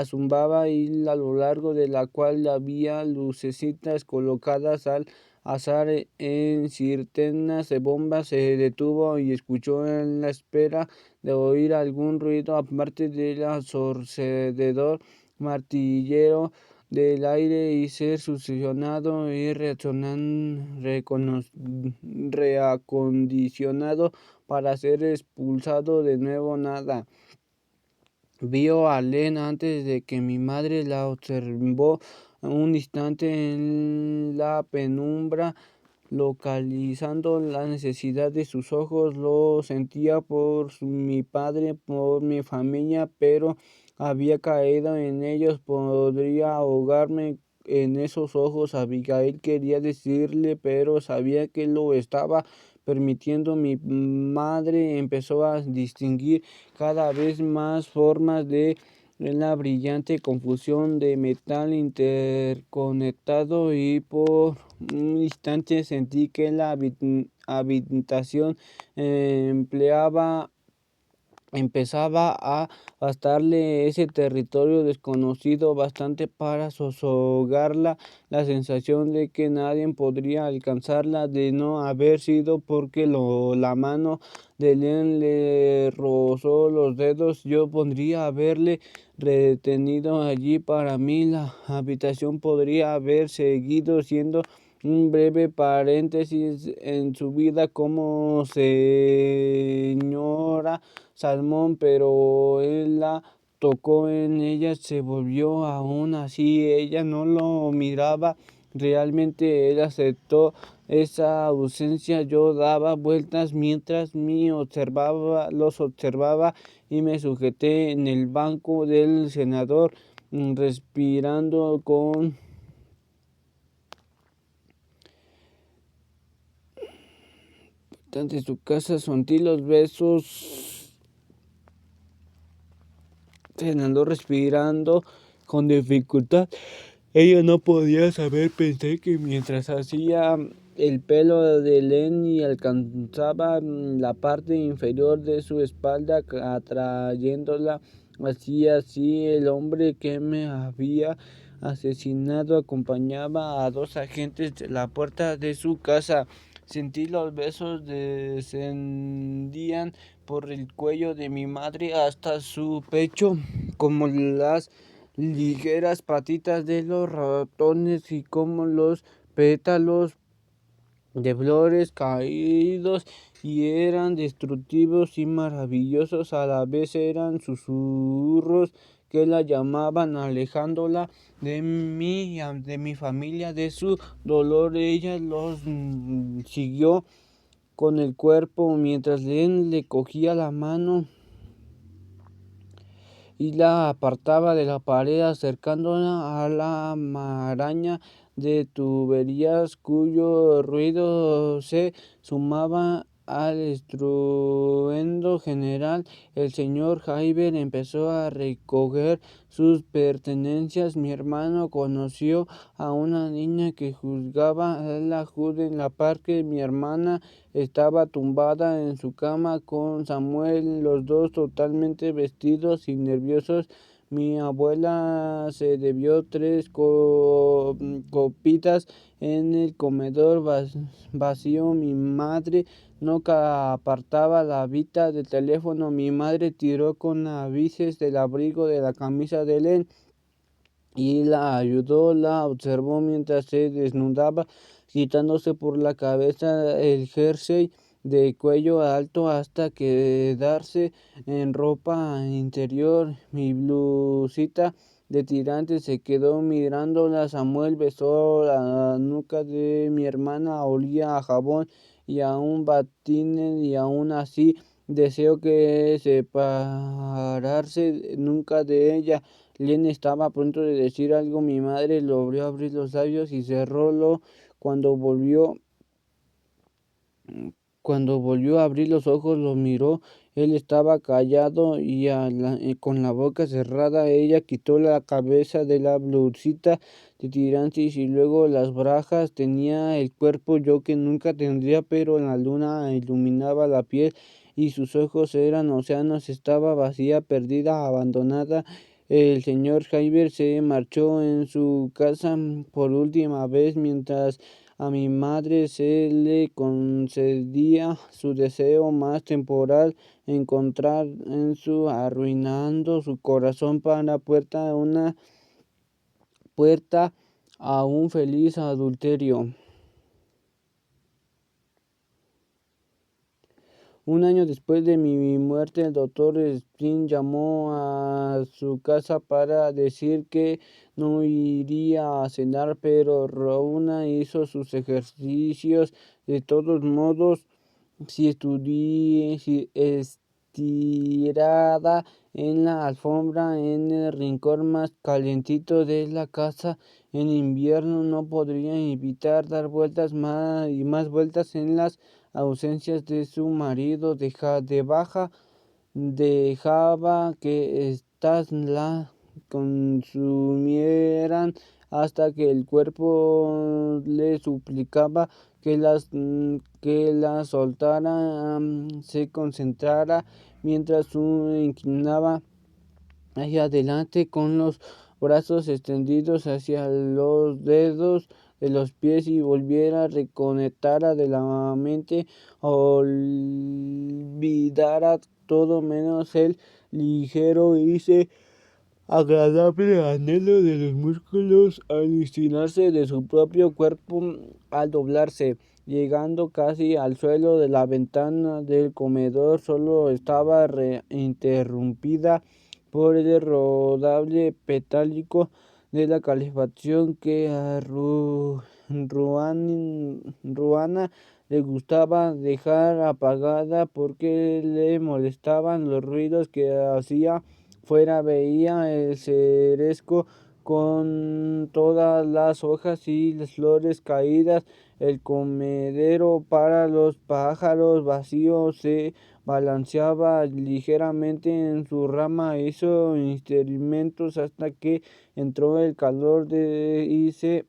Speaker 1: zumbaba y a lo largo de la cual había lucecitas colocadas al azar en cirtenas de bombas. Se detuvo y escuchó en la espera de oír algún ruido aparte del sorcedor martillero del aire y ser succionado y reacondicionado para ser expulsado de nuevo. Nada. Vio a Len antes de que mi madre la observó un instante en la penumbra, localizando la necesidad de sus ojos. Lo sentía por mi padre, por mi familia, pero había caído en ellos. Podría ahogarme en esos ojos. Abigail quería decirle, pero sabía que lo estaba permitiendo. Mi madre empezó a distinguir cada vez más formas de en la brillante confusión de metal interconectado, y por un instante sentí que la habitación empezaba a bastarle ese territorio desconocido, bastante para soslayarla. La sensación de que nadie podría alcanzarla, de no haber sido porque la mano de Len le rozó los dedos, yo podría haberle retenido allí. Para mí la habitación podría haber seguido siendo un breve paréntesis en su vida como señora Salmón, pero él la tocó en ella. Se volvió. Aún así ella no lo miraba. Realmente él aceptó esa ausencia. Yo daba vueltas mientras los observaba, y me sujeté en el banco del senador, respirando con ante su casa. Sentí los besos. Senador respirando con dificultad. Ella no podía saber. Pensé que mientras hacía el pelo de Lenny alcanzaba la parte inferior de su espalda, atrayéndola hacia sí. El hombre que me había asesinado acompañaba a dos agentes de la puerta de su casa. Sentí los besos descendían por el cuello de mi madre hasta su pecho, como las ligeras patitas de los ratones y como los pétalos de flores caídos, y eran destructivos y maravillosos a la vez. Eran susurros que la llamaban, alejándola de mí, de mi familia, de su dolor. Ella los siguió con el cuerpo mientras le cogía la mano y la apartaba de la pared, acercándola a la maraña de tuberías cuyo ruido se sumaba al estruendo general. El señor Javier empezó a recoger sus pertenencias. Mi hermano conoció a una niña que jugaba a la Jude en la parque. Mi hermana estaba tumbada en su cama con Samuel, los dos totalmente vestidos y nerviosos. Mi abuela se bebió 3 copitas en el comedor vacío. Mi madre no apartaba la vista del teléfono. Mi madre tiró con avises del abrigo de la camisa de Len y la ayudó. La observó mientras se desnudaba, quitándose por la cabeza el jersey de cuello alto hasta quedarse en ropa interior. Mi blusita de tirantes. Se quedó mirándola. Samuel besó la nuca de mi hermana. Olía a jabón y a un batines, y aún así deseo que separarse nunca de ella. Len estaba a punto de decir algo. Mi madre logró abrir los labios y cerrólo. Cuando volvió Cuando volvió a abrir los ojos, lo miró. Él estaba callado y con la boca cerrada. Ella quitó la cabeza de la blusita de tirantes y luego las bragas. Tenía el cuerpo yo que nunca tendría, pero la luna iluminaba la piel y sus ojos eran océanos. Estaba vacía, perdida, abandonada. El señor Javier se marchó en su casa por última vez, mientras a mi madre se le concedía su deseo más temporal, encontrar en su arruinando su corazón para una puerta a un feliz adulterio. Un año después de mi muerte, el doctor Spring llamó a su casa para decir que no iría a cenar, pero Rowena hizo sus ejercicios de todos modos. Si estirada en la alfombra en el rincón más calientito de la casa. En invierno no podría evitar dar vueltas más y más vueltas en las ausencias de su marido. Dejaba que éstas la consumieran hasta que el cuerpo le suplicaba que la soltara, se concentrara mientras se inclinaba hacia adelante con los brazos extendidos hacia los dedos de los pies y volviera, reconectara de la mente, olvidara todo menos el ligero y agradable anhelo de los músculos al estirarse, de su propio cuerpo al doblarse. Llegando casi al suelo de la ventana del comedor, solo estaba interrumpida por el rodable metálico de la calefacción que a Ruana le gustaba dejar apagada porque le molestaban los ruidos que hacía fuera. Veía el ceresco con todas las hojas y las flores caídas, el comedero para los pájaros vacío se balanceaba ligeramente en su rama, hizo experimentos hasta que entró el calor y se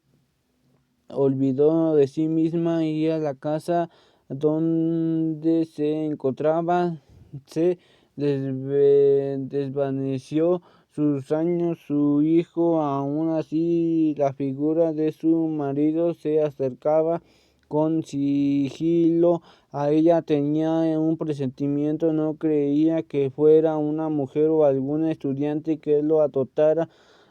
Speaker 1: olvidó de sí misma y a la casa donde se encontraba se desvaneció sus años, su hijo. Aún así la figura de su marido se acercaba con sigilo a ella. Tenía un presentimiento, no creía que fuera una mujer o algún estudiante que lo adoptara,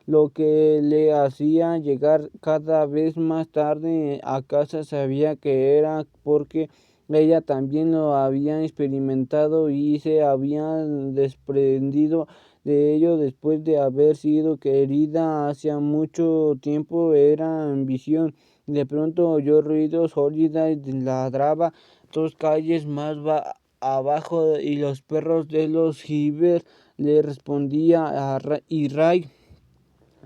Speaker 1: lo que le hacía llegar cada vez más tarde a casa. Sabía que era porque ella también lo había experimentado y se había desprendido de ello después de haber sido querida hacía mucho tiempo. Era ambición. De pronto oyó ruidos. Holiday ladraba 2 calles más abajo y los perros de los Hibbert le respondían y Ray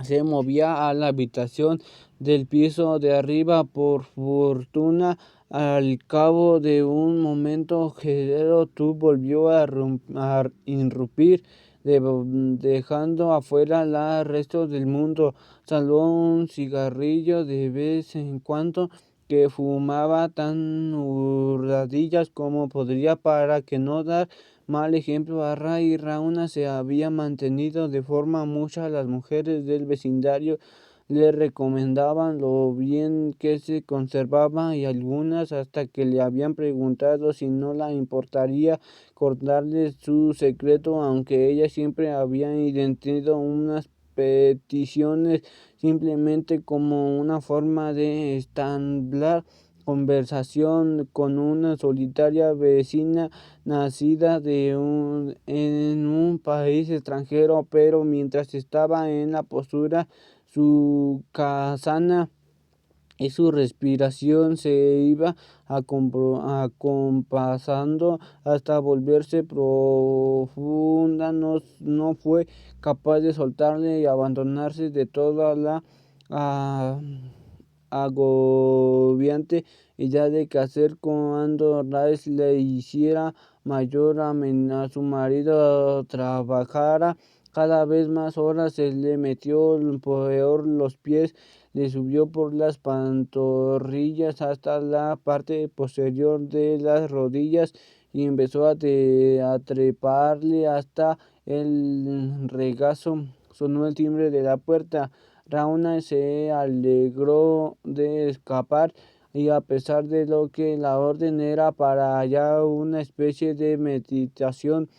Speaker 1: se movía a la habitación del piso de arriba. Por fortuna, al cabo de un momento, Gertrude volvió a irrumpir, dejando afuera el resto del mundo. Salvó un cigarrillo de vez en cuando, que fumaba tan hurtadillas como podría para que no dar mal ejemplo a Ray y Rauna. Se había mantenido de forma muchas las mujeres del vecindario le recomendaban lo bien que se conservaba y algunas hasta que le habían preguntado si no le importaría contarles su secreto, aunque ella siempre había intentado unas peticiones simplemente como una forma de entablar conversación con una solitaria vecina nacida en un país extranjero. Pero mientras estaba en la postura, su casana y su respiración se iba acompasando hasta volverse profunda. No fue capaz de soltarle y abandonarse de toda la ah, agobiante idea de qué hacer cuando Rice le hiciera mayor. A su marido trabajara cada vez más horas, se le metió peor los pies, le subió por las pantorrillas hasta la parte posterior de las rodillas y empezó a treparle hasta el regazo. Sonó el timbre de la puerta. Rauna se alegró de escapar, y a pesar de lo que la orden era para ella una especie de meditación,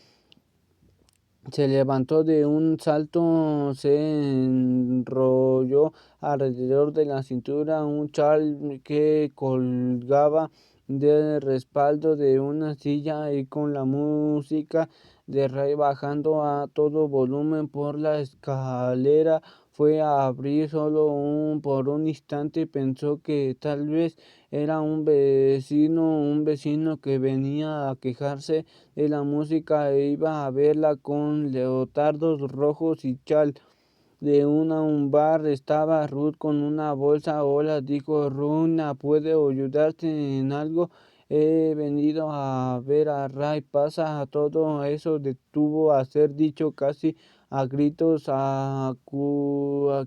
Speaker 1: Se levantó de un salto, se enrolló alrededor de la cintura un chal que colgaba del respaldo de una silla y con la música de Ray bajando a todo volumen por la escalera fue a abrir solo por un instante pensó que tal vez era un vecino que venía a quejarse de la música e iba a verla con leotardos rojos y chal. De un bar estaba Ruth con una bolsa. Hola, dijo Runa, ¿puedo ayudarte en algo? He venido a ver a Ray. Pasa a todo eso detuvo a ser dicho casi a gritos a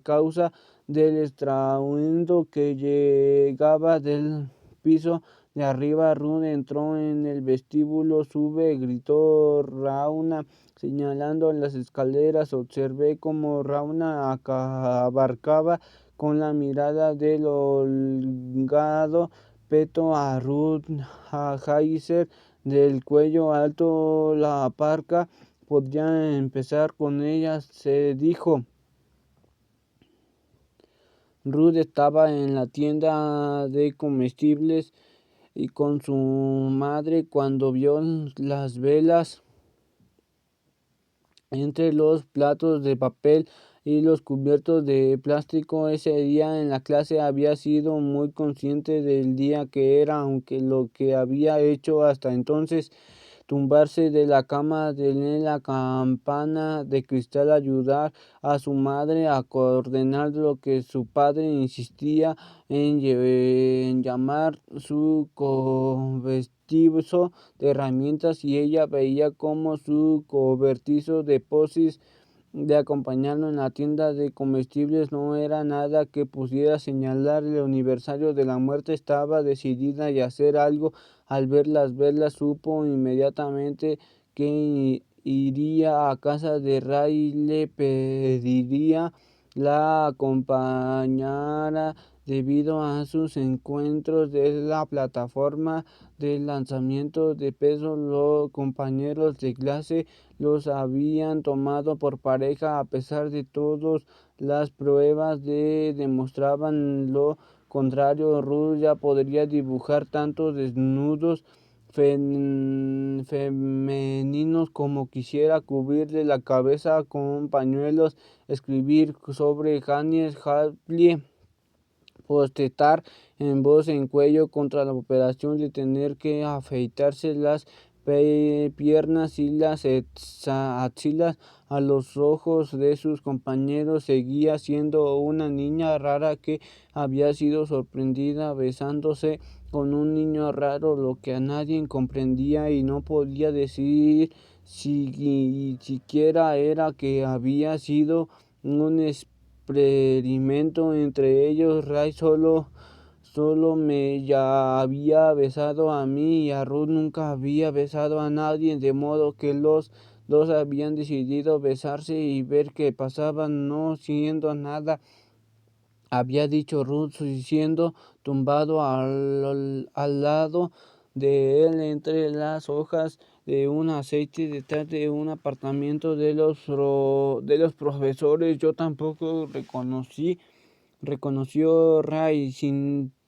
Speaker 1: causa del estruendo que llegaba del piso de arriba. Ruth entró en el vestíbulo. Sube, gritó Rauna señalando las escaleras. Observé cómo Rauna abarcaba con la mirada del holgado peto a Ruth Heiser del cuello alto. La parca podía empezar con ella, se dijo. Ruth estaba en la tienda de comestibles y con su madre cuando vio las velas entre los platos de papel y los cubiertos de plástico. Ese día en la clase había sido muy consciente del día que era, aunque lo que había hecho hasta entonces, tumbarse de la cama de la campana de cristal, ayudar a su madre a coordinar lo que su padre insistía en llamar su cobertizo de herramientas, y ella veía como su cobertizo de posis de acompañarlo en la tienda de comestibles no era nada que pudiera señalar el aniversario de la muerte. Estaba decidida a hacer algo. Al ver las velas supo inmediatamente que iría a casa de Ray y le pediría la acompañara. Debido a sus encuentros de la plataforma de lanzamiento de peso, los compañeros de clase los habían tomado por pareja. A pesar de todas las pruebas demostraban lo contrario. Ruth ya podría dibujar tanto desnudos femeninos como quisiera, cubrirle la cabeza con pañuelos, escribir sobre Janis Joplin, protestar en voz en cuello contra la operación de tener que afeitarse las piernas y las axilas. A los ojos de sus compañeros seguía siendo una niña rara que había sido sorprendida besándose con un niño raro. Lo que a nadie comprendía y no podía decir si siquiera era que había sido un experimento entre ellos. Ray solo me ya había besado a mí y a Ruth nunca había besado a nadie, de modo que los dos habían decidido besarse y ver qué pasaba, no siendo nada. Había dicho Ruth, siendo tumbado al lado de él entre las hojas de un aceite detrás de un apartamento de los profesores. Yo tampoco reconoció Ray.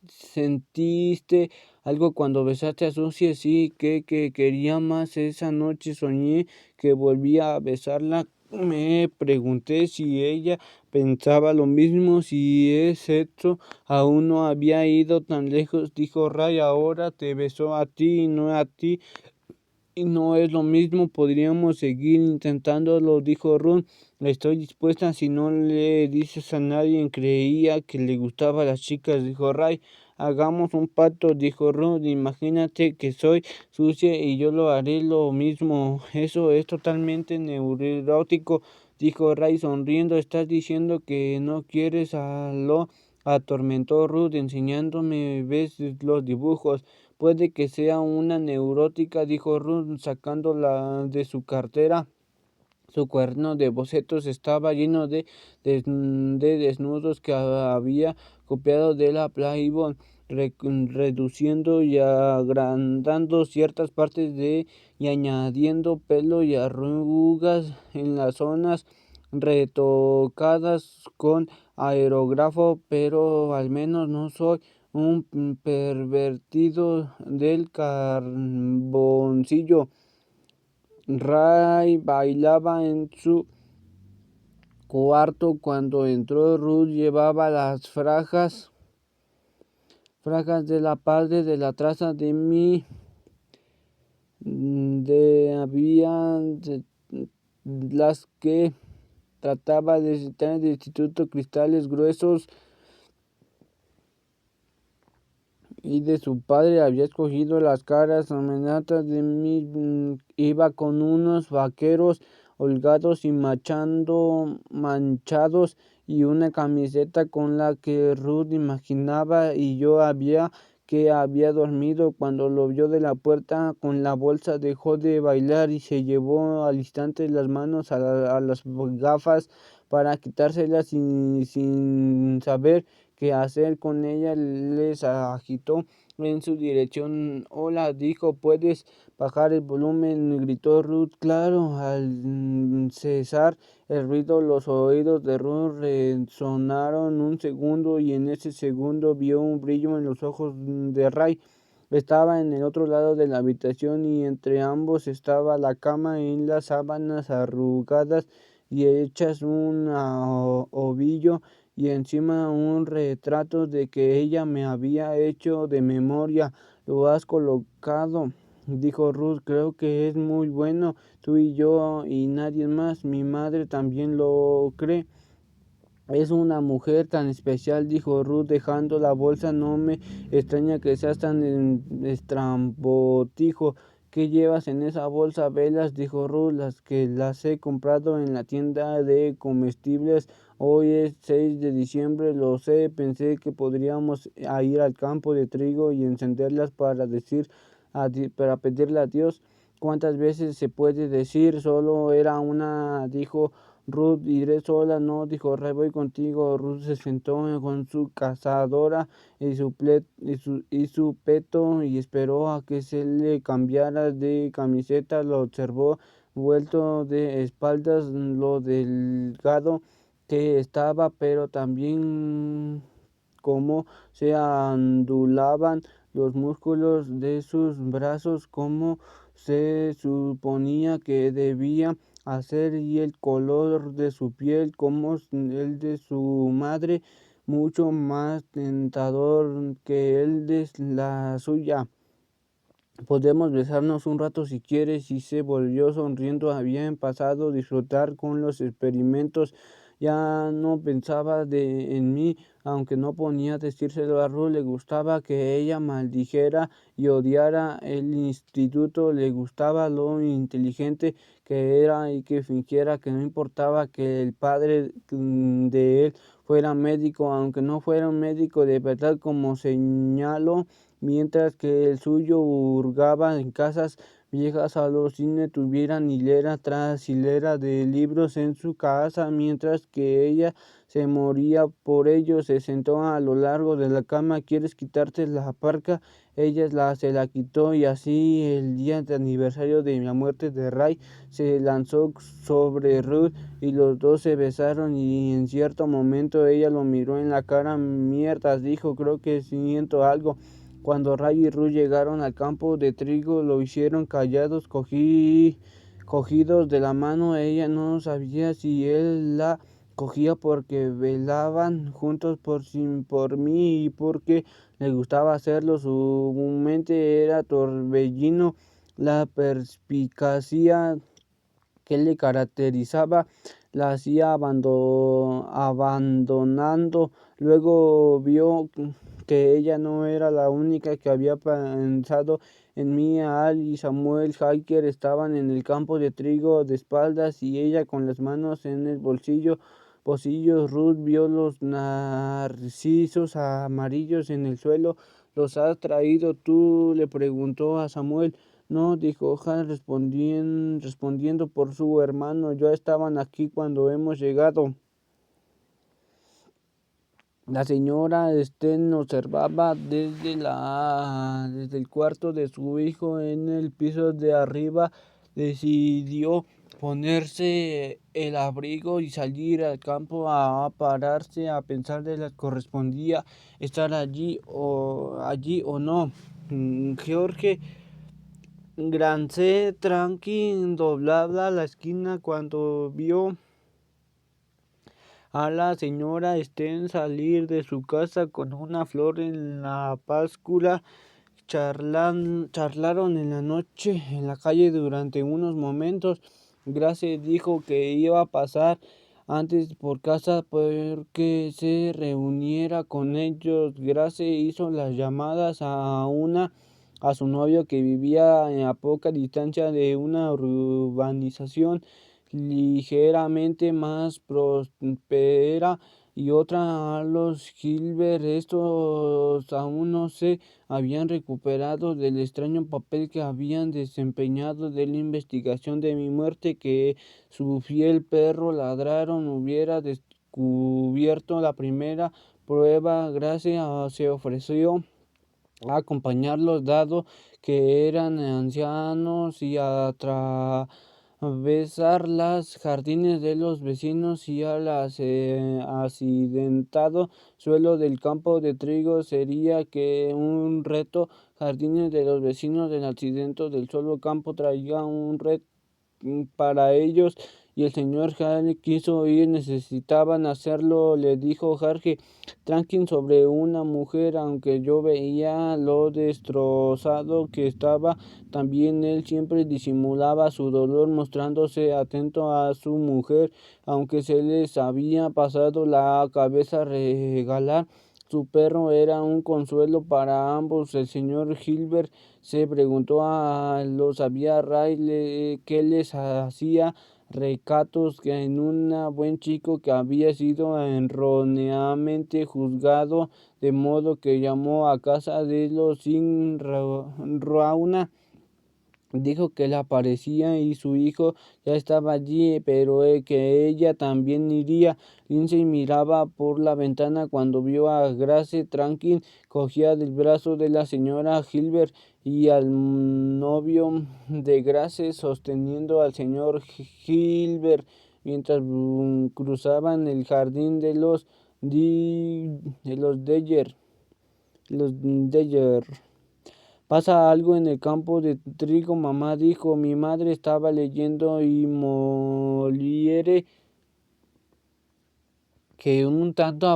Speaker 1: ¿Sentiste algo cuando besaste a Susie? Sí, que quería más. Esa noche soñé que volvía a besarla. Me pregunté si ella pensaba lo mismo, si es sexo aún no había ido tan lejos, dijo Ray. Ahora te besó a ti y no a ti. Y no es lo mismo, podríamos seguir intentándolo, dijo Ron. Estoy dispuesta si no le dices a nadie. Creía que le gustaba a las chicas, dijo Ray. Hagamos un pacto, dijo Ron. Imagínate que soy sucia y yo lo haré lo mismo. Eso es totalmente neurótico, dijo Ray sonriendo. Estás diciendo que no quieres a lo atormentó Ruth, enseñándome, ves los dibujos. Puede que sea una neurótica, dijo Ruth, sacándola de su cartera. Su cuaderno de bocetos estaba lleno de desnudos que había copiado de la Playboy. reduciendo y agrandando ciertas partes y añadiendo pelo y arrugas en las zonas retocadas con aerógrafo, pero al menos no soy un pervertido del carboncillo. Ray bailaba en su cuarto cuando entró Ruth. Llevaba las fragas de la padre de la traza de mi las que trataba de citar de instituto, cristales gruesos, y de su padre había escogido las caras amenazas de mí. Iba con unos vaqueros holgados y manchados y una camiseta con la que Ruth imaginaba y yo había dormido. Cuando lo vio de la puerta con la bolsa, dejó de bailar y se llevó al instante las manos a las gafas para quitárselas sin saber qué hacer con ella. Les agitó en su dirección. Hola, dijo, ¿puedes bajar el volumen?, gritó Ruth. Claro. Al cesar el ruido, los oídos de Ruth resonaron un segundo, y en ese segundo vio un brillo en los ojos de Ray. Estaba en el otro lado de la habitación, y entre ambos estaba la cama en las sábanas arrugadas y hechas un ovillo, y encima un retrato de que ella me había hecho de memoria. ¿Lo has colocado?, dijo Ruth. Creo que es muy bueno. Tú y yo y nadie más. Mi madre también lo cree. Es una mujer tan especial, dijo Ruth, dejando la bolsa. No me extraña que seas tan estrambotijo. ¿Qué llevas en esa bolsa? Velas, dijo Ruth, las he comprado en la tienda de comestibles. Hoy es 6 de diciembre, lo sé. Pensé que podríamos ir al campo de trigo y encenderlas para pedirle a Dios. ¿Cuántas veces se puede decir? Solo era una, dijo Ruth. Iré sola. No, dijo Ray, voy contigo. Ruth se sentó con su cazadora y su peto y esperó a que se le cambiara de camiseta. Lo observó vuelto de espaldas, lo delgado que estaba, pero también cómo se ondulaban los músculos de sus brazos, como se suponía que debía hacer, y el color de su piel como el de su madre, mucho más tentador que el de la suya. Podemos besarnos un rato si quieres. Y se volvió sonriendo. Habían pasado a disfrutar con los experimentos. Ya no pensaba en mí, aunque no podía decírselo a Ruth. Le gustaba que ella maldijera y odiara el instituto. Le gustaba lo inteligente que era y que fingiera que no importaba que el padre de él fuera médico, aunque no fuera un médico de verdad, como señaló. Mientras que el suyo hurgaba en casas viejas a los cines, tuvieran hilera tras hilera de libros en su casa, mientras que ella se moría por ellos. Se sentó a lo largo de la cama. ¿Quieres quitarte la parca? Ella se la quitó, y así el día de aniversario de la muerte de Ray se lanzó sobre Ruth y los dos se besaron, y en cierto momento ella lo miró en la cara. Mierdas, dijo, creo que siento algo. Cuando Ray y Ruth llegaron al campo de trigo, lo hicieron callados, cogidos de la mano. Ella no sabía si él la cogía porque velaban juntos por mí y porque le gustaba hacerlo. Su mente era torbellino. La perspicacia que le caracterizaba la hacía abandonando. Luego vio que ella no era la única que había pensado en mí. Al y Samuel Hacker estaban en el campo de trigo de espaldas, y ella con las manos en el bolsillos. Ruth vio los narcisos amarillos en el suelo. ¿Los has traído tú?, le preguntó a Samuel. No, dijo Han, respondiendo por su hermano. Ya estaban aquí cuando hemos llegado. La señora Sten observaba desde el cuarto de su hijo en el piso de arriba. Decidió ponerse el abrigo y salir al campo a pararse a pensar de las correspondía estar allí o no. George Grance tranqui doblaba la esquina cuando vio a la señora Sten salir de su casa con una flor en la báscula. Charlaron en la noche en la calle durante unos momentos. Grace dijo que iba a pasar antes por casa porque se reuniera con ellos. Grace hizo las llamadas a su novio que vivía a poca distancia de una urbanización ligeramente más próspera y otra a los Gilbert. Estos aún no se habían recuperado del extraño papel que habían desempeñado de la investigación de mi muerte, que su fiel perro ladraron hubiera descubierto la primera prueba. Gracias se ofreció a acompañarlos, dado que eran ancianos, y a atravesar los jardines de los vecinos y al accidentado suelo del campo de trigo. Sería que un reto. Jardines de los vecinos del accidente del solo campo traía un reto para ellos, y el señor Harry quiso ir. Necesitaban hacerlo, le dijo Harry tranquilo sobre una mujer, aunque yo veía lo destrozado que estaba. También él siempre disimulaba su dolor mostrándose atento a su mujer, aunque se les había pasado la cabeza regalar su perro era un consuelo para ambos. El señor Gilbert se preguntó a lo sabía Ray qué les hacía recatos que en un buen chico que había sido erróneamente juzgado, de modo que llamó a casa de los sin Rauna. Dijo que le aparecía y su hijo ya estaba allí, pero que ella también iría. Lindsay miraba por la ventana cuando vio a Grace tranquil, cogía del brazo de la señora Gilbert y al novio de Grace sosteniendo al señor Gilbert mientras cruzaban el jardín de los Deyer. Los Deyer. Pasa algo en el campo de trigo, mamá dijo. Mi madre estaba leyendo y Molière, que un tanto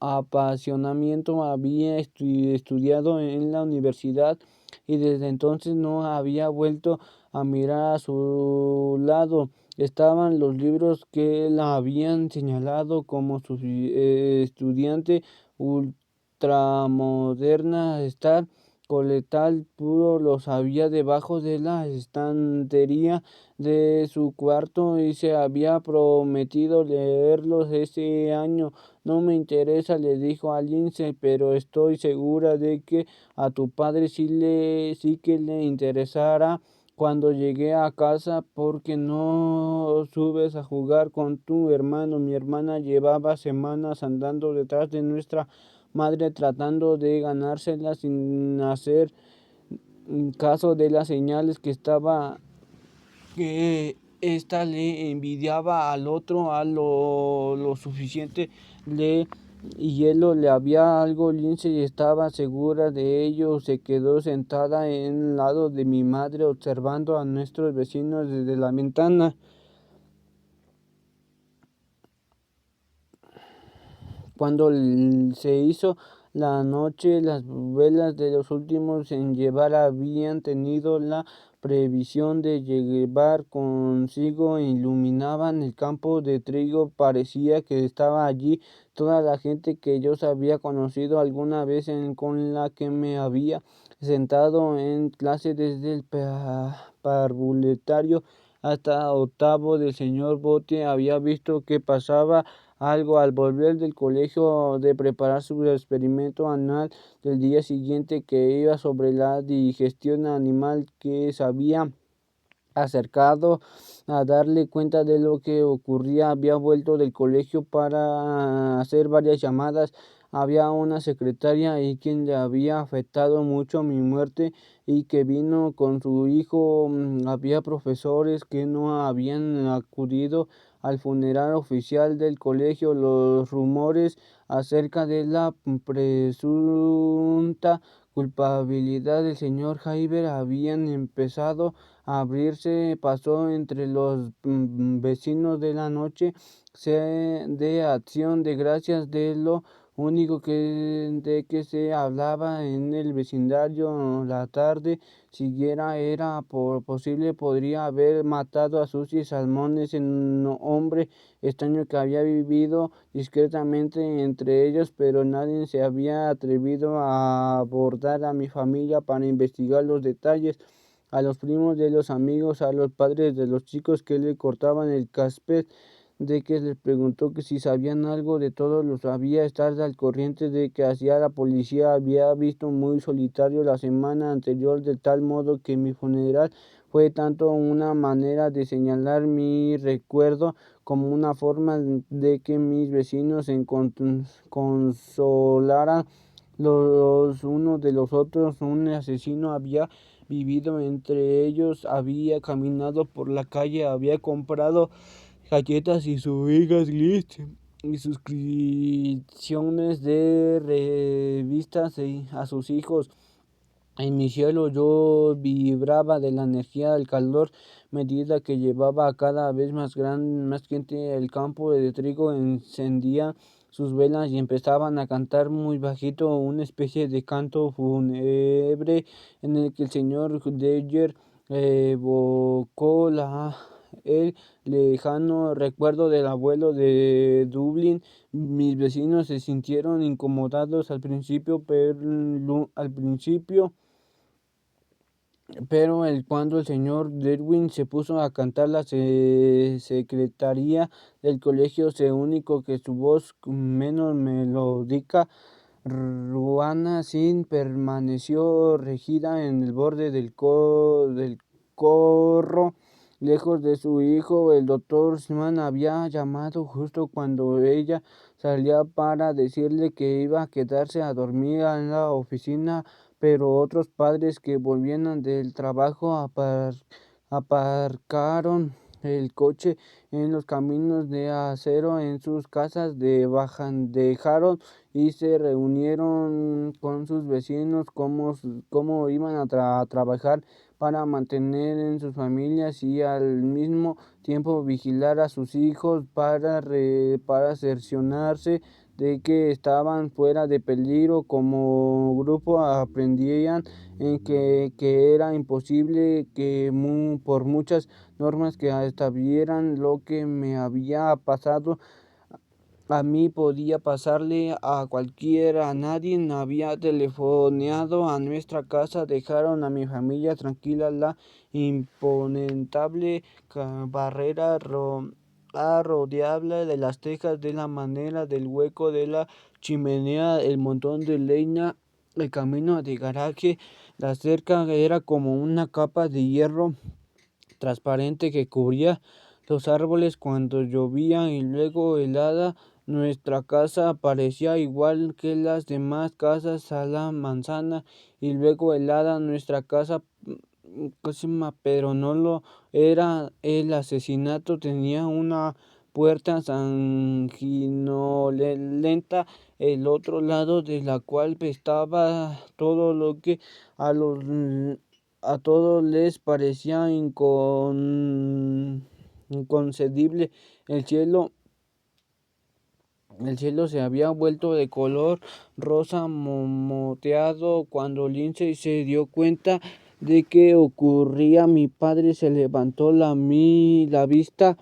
Speaker 1: apasionamiento había estudiado en la universidad, y desde entonces no había vuelto a mirar a su lado. Estaban los libros que la habían señalado como su estudiante ultramoderna. Estar coletal puro los había debajo de la estantería de su cuarto y se había prometido leerlos ese año. No me interesa, le dijo a Lindsay, pero estoy segura de que a tu padre sí que le interesará cuando llegue a casa. Porque no subes a jugar con tu hermano? Mi hermana llevaba semanas andando detrás de nuestra madre tratando de ganársela sin hacer caso de las señales que ésta le envidiaba al otro a lo suficiente. Y él le había algo. Lindsay estaba segura de ello. Se quedó sentada en el lado de mi madre observando a nuestros vecinos desde la ventana. Cuando se hizo la noche, las velas de los últimos en llevar habían tenido la previsión de llevar consigo e iluminaban el campo de trigo. Parecía que estaba allí toda la gente que yo había conocido alguna vez, con la que me había sentado en clase desde el parvuletario hasta octavo. Del señor Botte había visto que pasaba algo al volver del colegio de preparar su experimento anual del día siguiente, que iba sobre la digestión animal, que sabía acercado a darle cuenta de lo que ocurría. Había vuelto del colegio para hacer varias llamadas. Había una secretaria y quien le había afectado mucho mi muerte y que vino con su hijo. Había profesores que no habían acudido al funeral oficial del colegio. Los rumores acerca de la presunta culpabilidad del señor Jaiber habían empezado a abrirse. Pasó entre los vecinos de la noche de Acción de Gracias. De lo único de que se hablaba en el vecindario la tarde siguiera era posible podría haber matado a Susi Salmones, en un hombre extraño que había vivido discretamente entre ellos, pero nadie se había atrevido a abordar a mi familia para investigar los detalles. A los primos de los amigos, a los padres de los chicos que le cortaban el césped, de que les preguntó que si sabían algo de todo, lo sabía. Estar al corriente de que hacía la policía. Había visto muy solitario la semana anterior, de tal modo que mi funeral fue tanto una manera de señalar mi recuerdo como una forma de que mis vecinos se consolaran los unos de los otros. Un asesino había vivido entre ellos, había caminado por la calle, había comprado galletas y sus hijas y suscripciones de revistas a sus hijos. En mi cielo yo vibraba de la energía del calor, medida que llevaba a cada vez más gente. El campo de trigo encendía sus velas y empezaban a cantar muy bajito una especie de canto fúnebre en el que el señor Dyer evocó el lejano recuerdo del abuelo de Dublín. Mis vecinos se sintieron incomodados al principio, cuando el señor Derwin se puso a cantar, la secretaría del colegio se único que su voz menos melódica, ruana, sin permaneció regida en el borde del corro, lejos de su hijo. El doctor Sman había llamado justo cuando ella salía para decirle que iba a quedarse a dormir en la oficina, pero otros padres que volvían del trabajo aparcaron el coche en los caminos de acero en sus casas dejaron y se reunieron con sus vecinos cómo iban a trabajar para mantener en sus familias y al mismo tiempo vigilar a sus hijos para cerciorarse de que estaban fuera de peligro. Como grupo aprendían en que era imposible que por muchas normas que establecieran lo que me había pasado a mí podía pasarle a cualquiera. Nadie había telefoneado a nuestra casa. Dejaron a mi familia tranquila. La imponentable barrera rodeable de las tejas, de la manera del hueco de la chimenea, el montón de leña, el camino de garaje. La cerca era como una capa de hierro transparente que cubría los árboles cuando llovía y luego helada. Nuestra casa parecía igual que las demás casas a la manzana y luego helada. Nuestra casa pero no lo era. El asesinato tenía una puerta sanguinolenta, el otro lado de la cual estaba todo lo que a los a todos les parecía inconcebible. El cielo se había vuelto de color rosa moteado. Cuando Lindsay se dio cuenta de que ocurría, mi padre se levantó la vista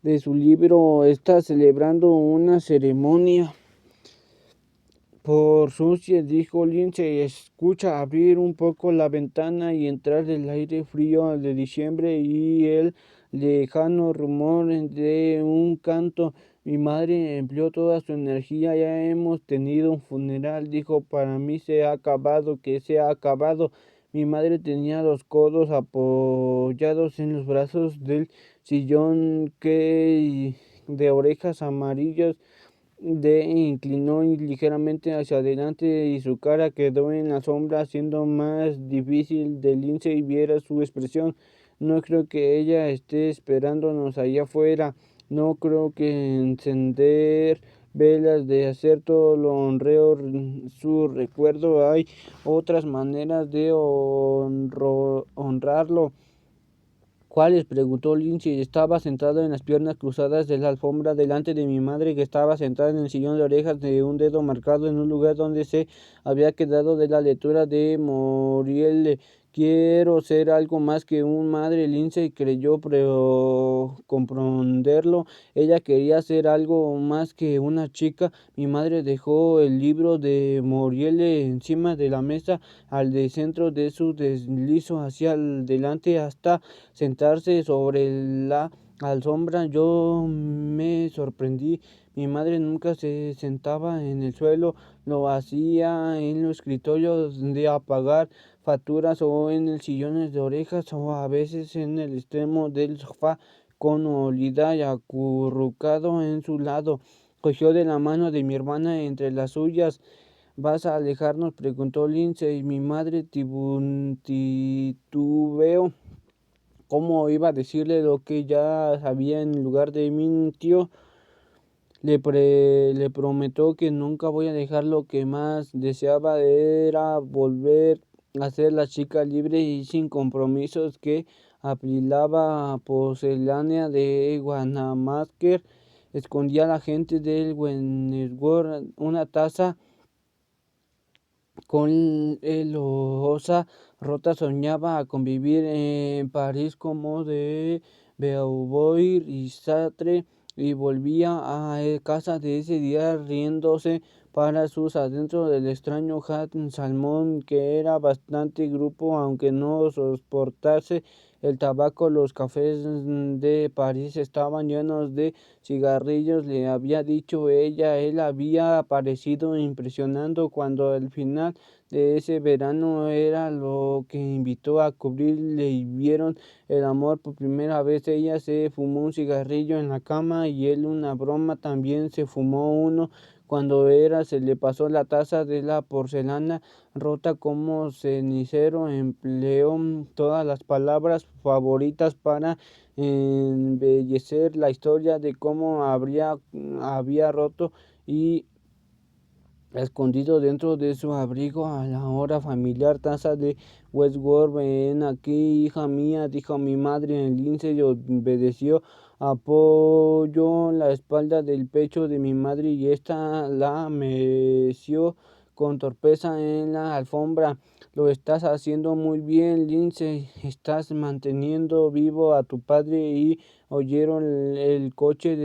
Speaker 1: de su libro. Está celebrando una ceremonia por Susie, dijo Lindsay. Escucha abrir un poco la ventana y entrar el aire frío de diciembre y el lejano rumor de un canto. Mi madre empleó toda su energía. Ya hemos tenido un funeral, dijo. Para mí se ha acabado, que se ha acabado. Mi madre tenía los codos apoyados en los brazos del sillón que de orejas amarillas inclinó ligeramente hacia adelante y su cara quedó en la sombra, haciendo más difícil de Lindsay viera su expresión. No creo que ella esté esperándonos allá afuera. No creo que encender velas de hacer todo lo honreo su recuerdo. Hay otras maneras de honrarlo. ¿Cuáles? Preguntó Lindsay. Estaba sentado en las piernas cruzadas de la alfombra delante de mi madre, que estaba sentada en el sillón de orejas de un dedo marcado en un lugar donde se había quedado de la lectura de Moriel. Quiero ser algo más que un madre. Lindsay creyó comprenderlo. Ella quería ser algo más que una chica. Mi madre dejó el libro de Moriel encima de la mesa al de centro de su deslizo hacia adelante hasta sentarse sobre la alfombra. Yo me sorprendí. Mi madre nunca se sentaba en el suelo, lo hacía en los escritorios de apagar facturas o en el sillón de orejas o a veces en el extremo del sofá con Olida y acurrucado en su lado. Cogió de la mano de mi hermana entre las suyas. ¿Vas a alejarnos?, preguntó Lindsay. Mi madre titubeó. ¿Cómo iba a decirle lo que ya sabía en lugar de mintió? Le prometió que nunca voy a dejar. Lo que más deseaba era volver a ser la chica libre y sin compromisos que apilaba porcelana de Guanamaker. Escondía a la gente del Wentworth una taza con el osa rota. Soñaba a convivir en París como de Beauvoir y Sartre, y volvía a casa de ese día riéndose para sus adentros del extraño Hat Salmón, que era bastante grupo, aunque no soportase el tabaco. Los cafés de París estaban llenos de cigarrillos, le había dicho ella. Él había parecido impresionando cuando al final de ese verano era lo que invitó a cubrirle y vieron el amor por primera vez. Ella se fumó un cigarrillo en la cama y él una broma. También se fumó uno. Cuando se le pasó la taza de la porcelana rota como cenicero. Empleó todas las palabras favoritas para embellecer la historia de cómo había roto y escondido dentro de su abrigo a la hora familiar taza de Westworth. Ven aquí, hija mía, dijo mi madre. Lindsay obedeció. Apoyó la espalda del pecho de mi madre y ésta la meció con torpeza en la alfombra. Lo estás haciendo muy bien, Lindsay. Estás manteniendo vivo a tu padre. Y oyeron el coche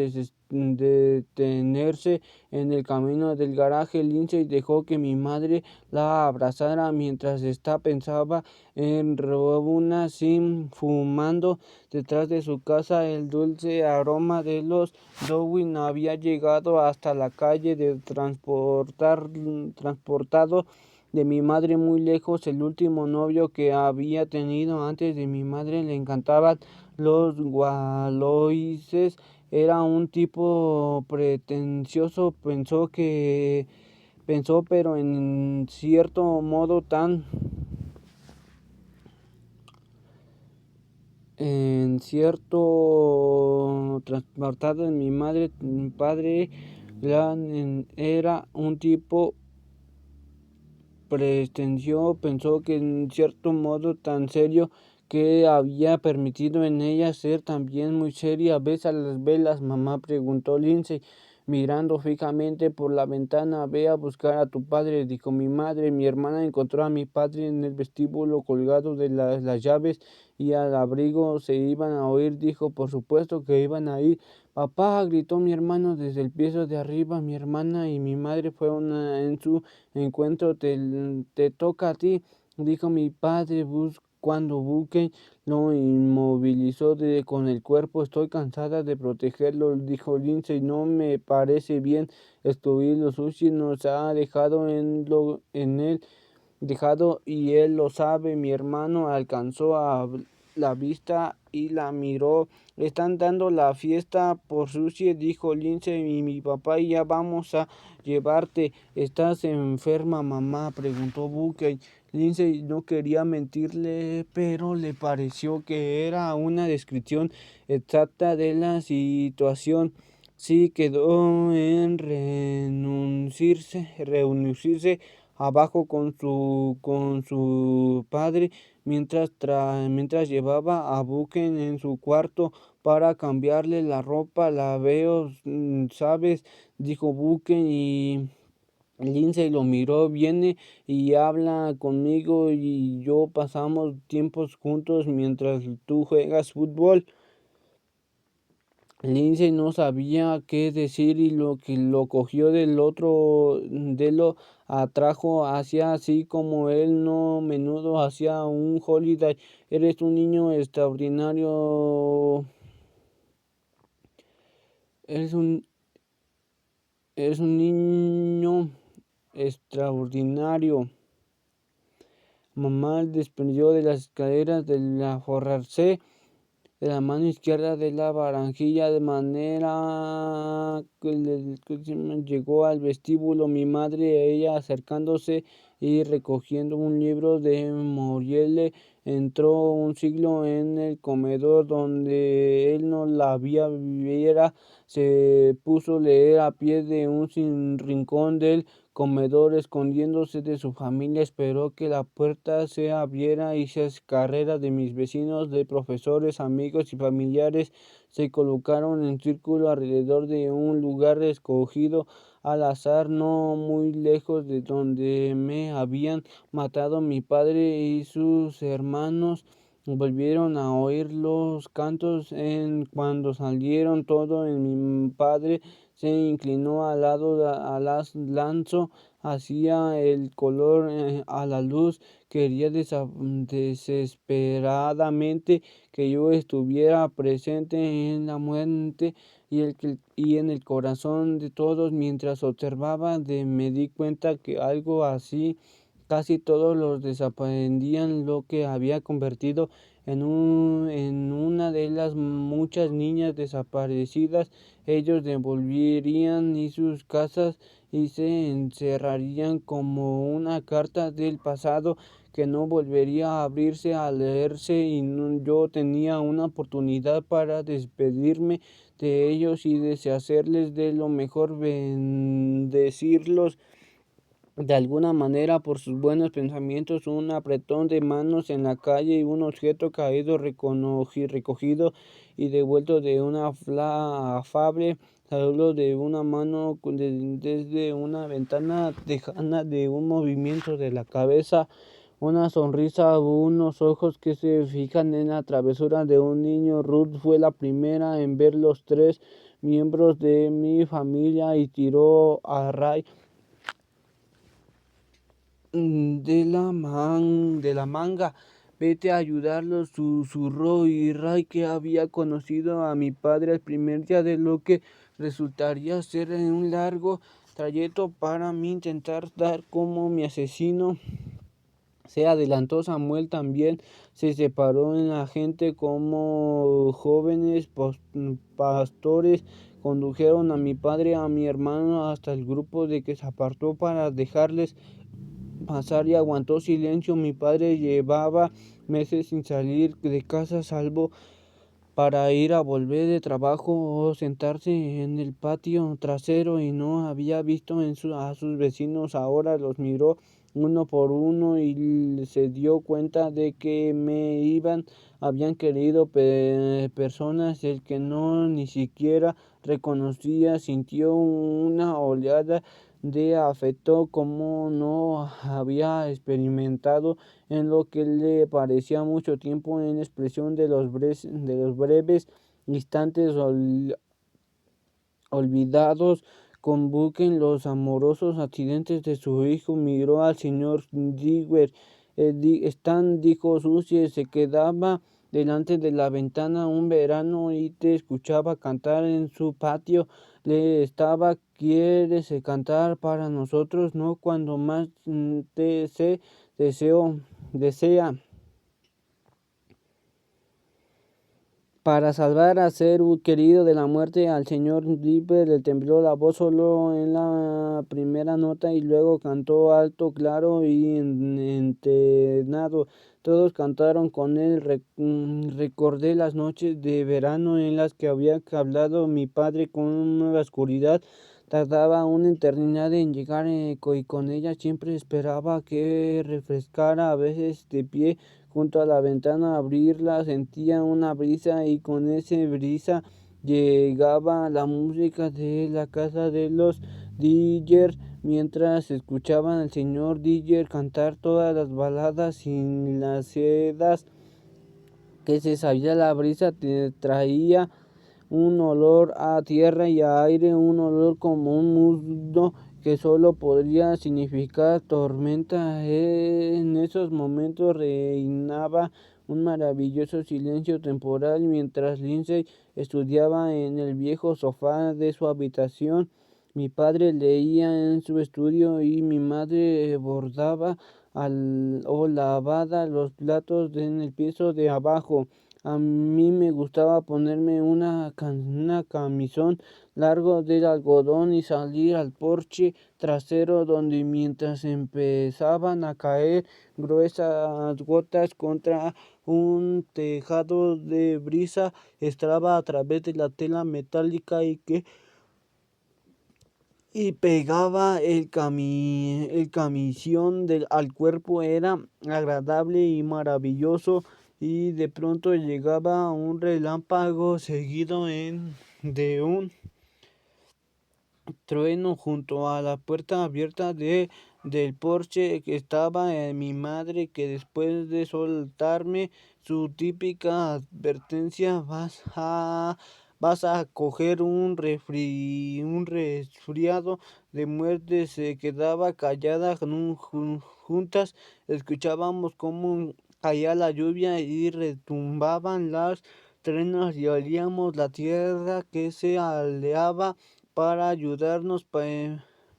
Speaker 1: detenerse en el camino del garaje. Lindsay dejó que mi madre la abrazara mientras pensaba en Rowena sin fumando detrás de su casa. El dulce aroma de los Dowling había llegado hasta la calle de transportado de mi madre muy lejos. El último novio que había tenido antes de mi madre le encantaban los Galoises. Era un tipo pretencioso, pero en cierto modo tan transportado en mi padre. Era un tipo pretencioso, pensó que en cierto modo tan serio, que había permitido en ella ser también muy seria. ¿Ves a las velas, mamá?, preguntó Lindsay, mirando fijamente por la ventana. Ve a buscar a tu padre, dijo mi madre. Mi hermana encontró a mi padre en el vestíbulo colgado de las llaves y al abrigo. Se iban a oír, dijo. Por supuesto que iban a ir. Papá, gritó mi hermano desde el piso de arriba. Mi hermana y mi madre fueron en su encuentro. Te toca a ti, dijo mi padre. Cuando Buque lo inmovilizó con el cuerpo. Estoy cansada de protegerlo, dijo Lindsay. No me parece bien excluirlo. Susie nos ha dejado en él dejado y él lo sabe. Mi hermano alcanzó a la vista y la miró. Están dando la fiesta por Susie, dijo Lindsay, y mi papá y ya vamos a llevarte. ¿Estás enferma, mamá?, preguntó Buckey. Lindsay no quería mentirle, pero le pareció que era una descripción exacta de la situación. Sí, quedó en reunirse abajo con su padre mientras llevaba a Bucken en su cuarto para cambiarle la ropa. La veo, ¿sabes?, dijo Bucken, y Lindsay lo miró. Viene y habla conmigo y yo pasamos tiempos juntos mientras tú juegas fútbol. Lindsay no sabía qué decir y lo que lo cogió del otro de lo atrajo hacia así como él no menudo hacía un holiday. Eres un niño extraordinario. Eres un, eres un niño extraordinario. Mamá desprendió de las escaleras del aforrarse de la mano izquierda de la barandilla de manera que llegó al vestíbulo. Mi madre, ella acercándose y recogiendo un libro de Moriele, entró un siglo en el comedor donde él no la viera. Se puso a leer a pie de un rincón del comedor, escondiéndose de su familia. Esperó que la puerta se abriera y se carreras de mis vecinos, de profesores, amigos y familiares se colocaron en círculo alrededor de un lugar escogido al azar, no muy lejos de donde me habían matado mi padre y sus hermanos. Volvieron a oír los cantos cuando salieron todo en mi padre se inclinó al lado lanzó hacia el color a la luz. Quería desesperadamente que yo estuviera presente en la muerte y en el corazón de todos. Mientras observaba me di cuenta que algo así casi todos los desaprendían, lo que había convertido en una de las muchas niñas desaparecidas. Ellos devolverían y sus casas y se encerrarían como una carta del pasado que no volvería a abrirse, a leerse, y yo tenía una oportunidad para despedirme de ellos y desearles de lo mejor, bendecirlos de alguna manera por sus buenos pensamientos. Un apretón de manos en la calle y un objeto caído recogido y devuelto de una afable saludo de una mano desde una ventana lejana, de un movimiento de la cabeza, una sonrisa, unos ojos que se fijan en la travesura de un niño. Ruth fue la primera en ver los tres miembros de mi familia y tiró a Ray de la manga. Vete a ayudarlos, susurró, y Ray, que había conocido a mi padre el primer día de lo que resultaría ser un largo trayecto para mí, intentar dar como mi asesino. Se adelantó Samuel también, se separó en la gente como jóvenes pastores. Condujeron a mi padre y a mi hermano hasta el grupo de que se apartó para dejarles pasar y aguantó silencio. Mi padre llevaba meses sin salir de casa, salvo para ir a volver de trabajo o sentarse en el patio trasero, y no había visto a sus vecinos. Ahora los miró uno por uno y se dio cuenta de que habían querido personas el que no ni siquiera reconocía. Sintió una oleada de afecto como no había experimentado en lo que le parecía mucho tiempo, en expresión de los breves instantes olvidados con Bucken, los amorosos accidentes de su hijo. Miró al señor Dewey. Stan, dijo Susie, se quedaba delante de la ventana un verano y te escuchaba cantar en su patio. Le estaba, ¿quieres cantar para nosotros? No, cuando más se desea para salvar a ser querido de la muerte. Al señor Dipper le tembló la voz solo en la primera nota y luego cantó alto, claro y entonado. Todos cantaron con él. Recordé las noches de verano en las que había hablado mi padre con la oscuridad. Tardaba una eternidad en llegar y con ella siempre esperaba que refrescara, a veces de pie junto a la ventana. Abrirla sentía una brisa y con esa brisa llegaba la música de la casa de los Diller, mientras escuchaban al señor Diller cantar todas las baladas sin las sedas que se sabía. La brisa traía un olor a tierra y a aire, un olor como un musgo que solo podría significar tormenta. En esos momentos reinaba un maravilloso silencio temporal mientras Lindsay estudiaba en el viejo sofá de su habitación. Mi padre leía en su estudio y mi madre bordaba o lavaba los platos en el piso de abajo. A mí me gustaba ponerme una camisón largo de algodón y salir al porche trasero donde mientras empezaban a caer gruesas gotas contra un tejado de brisa estaba a través de la tela metálica y pegaba el camisón al cuerpo. Era agradable y maravilloso y de pronto llegaba un relámpago seguido de un trueno junto a la puerta abierta del porche. Que estaba mi madre, que después de soltarme su típica advertencia: vas a coger un resfriado de muerte, se quedaba callada. Juntas escuchábamos cómo caía la lluvia y retumbaban las trenas y olíamos la tierra que se aleaba para ayudarnos.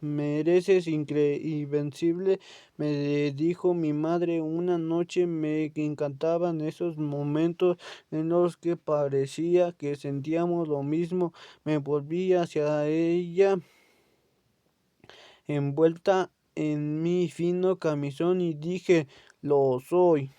Speaker 1: Mereces invencible, me dijo mi madre una noche. Me encantaban esos momentos en los que parecía que sentíamos lo mismo. Me volví hacia ella, envuelta en mi fino camisón, y dije: lo soy.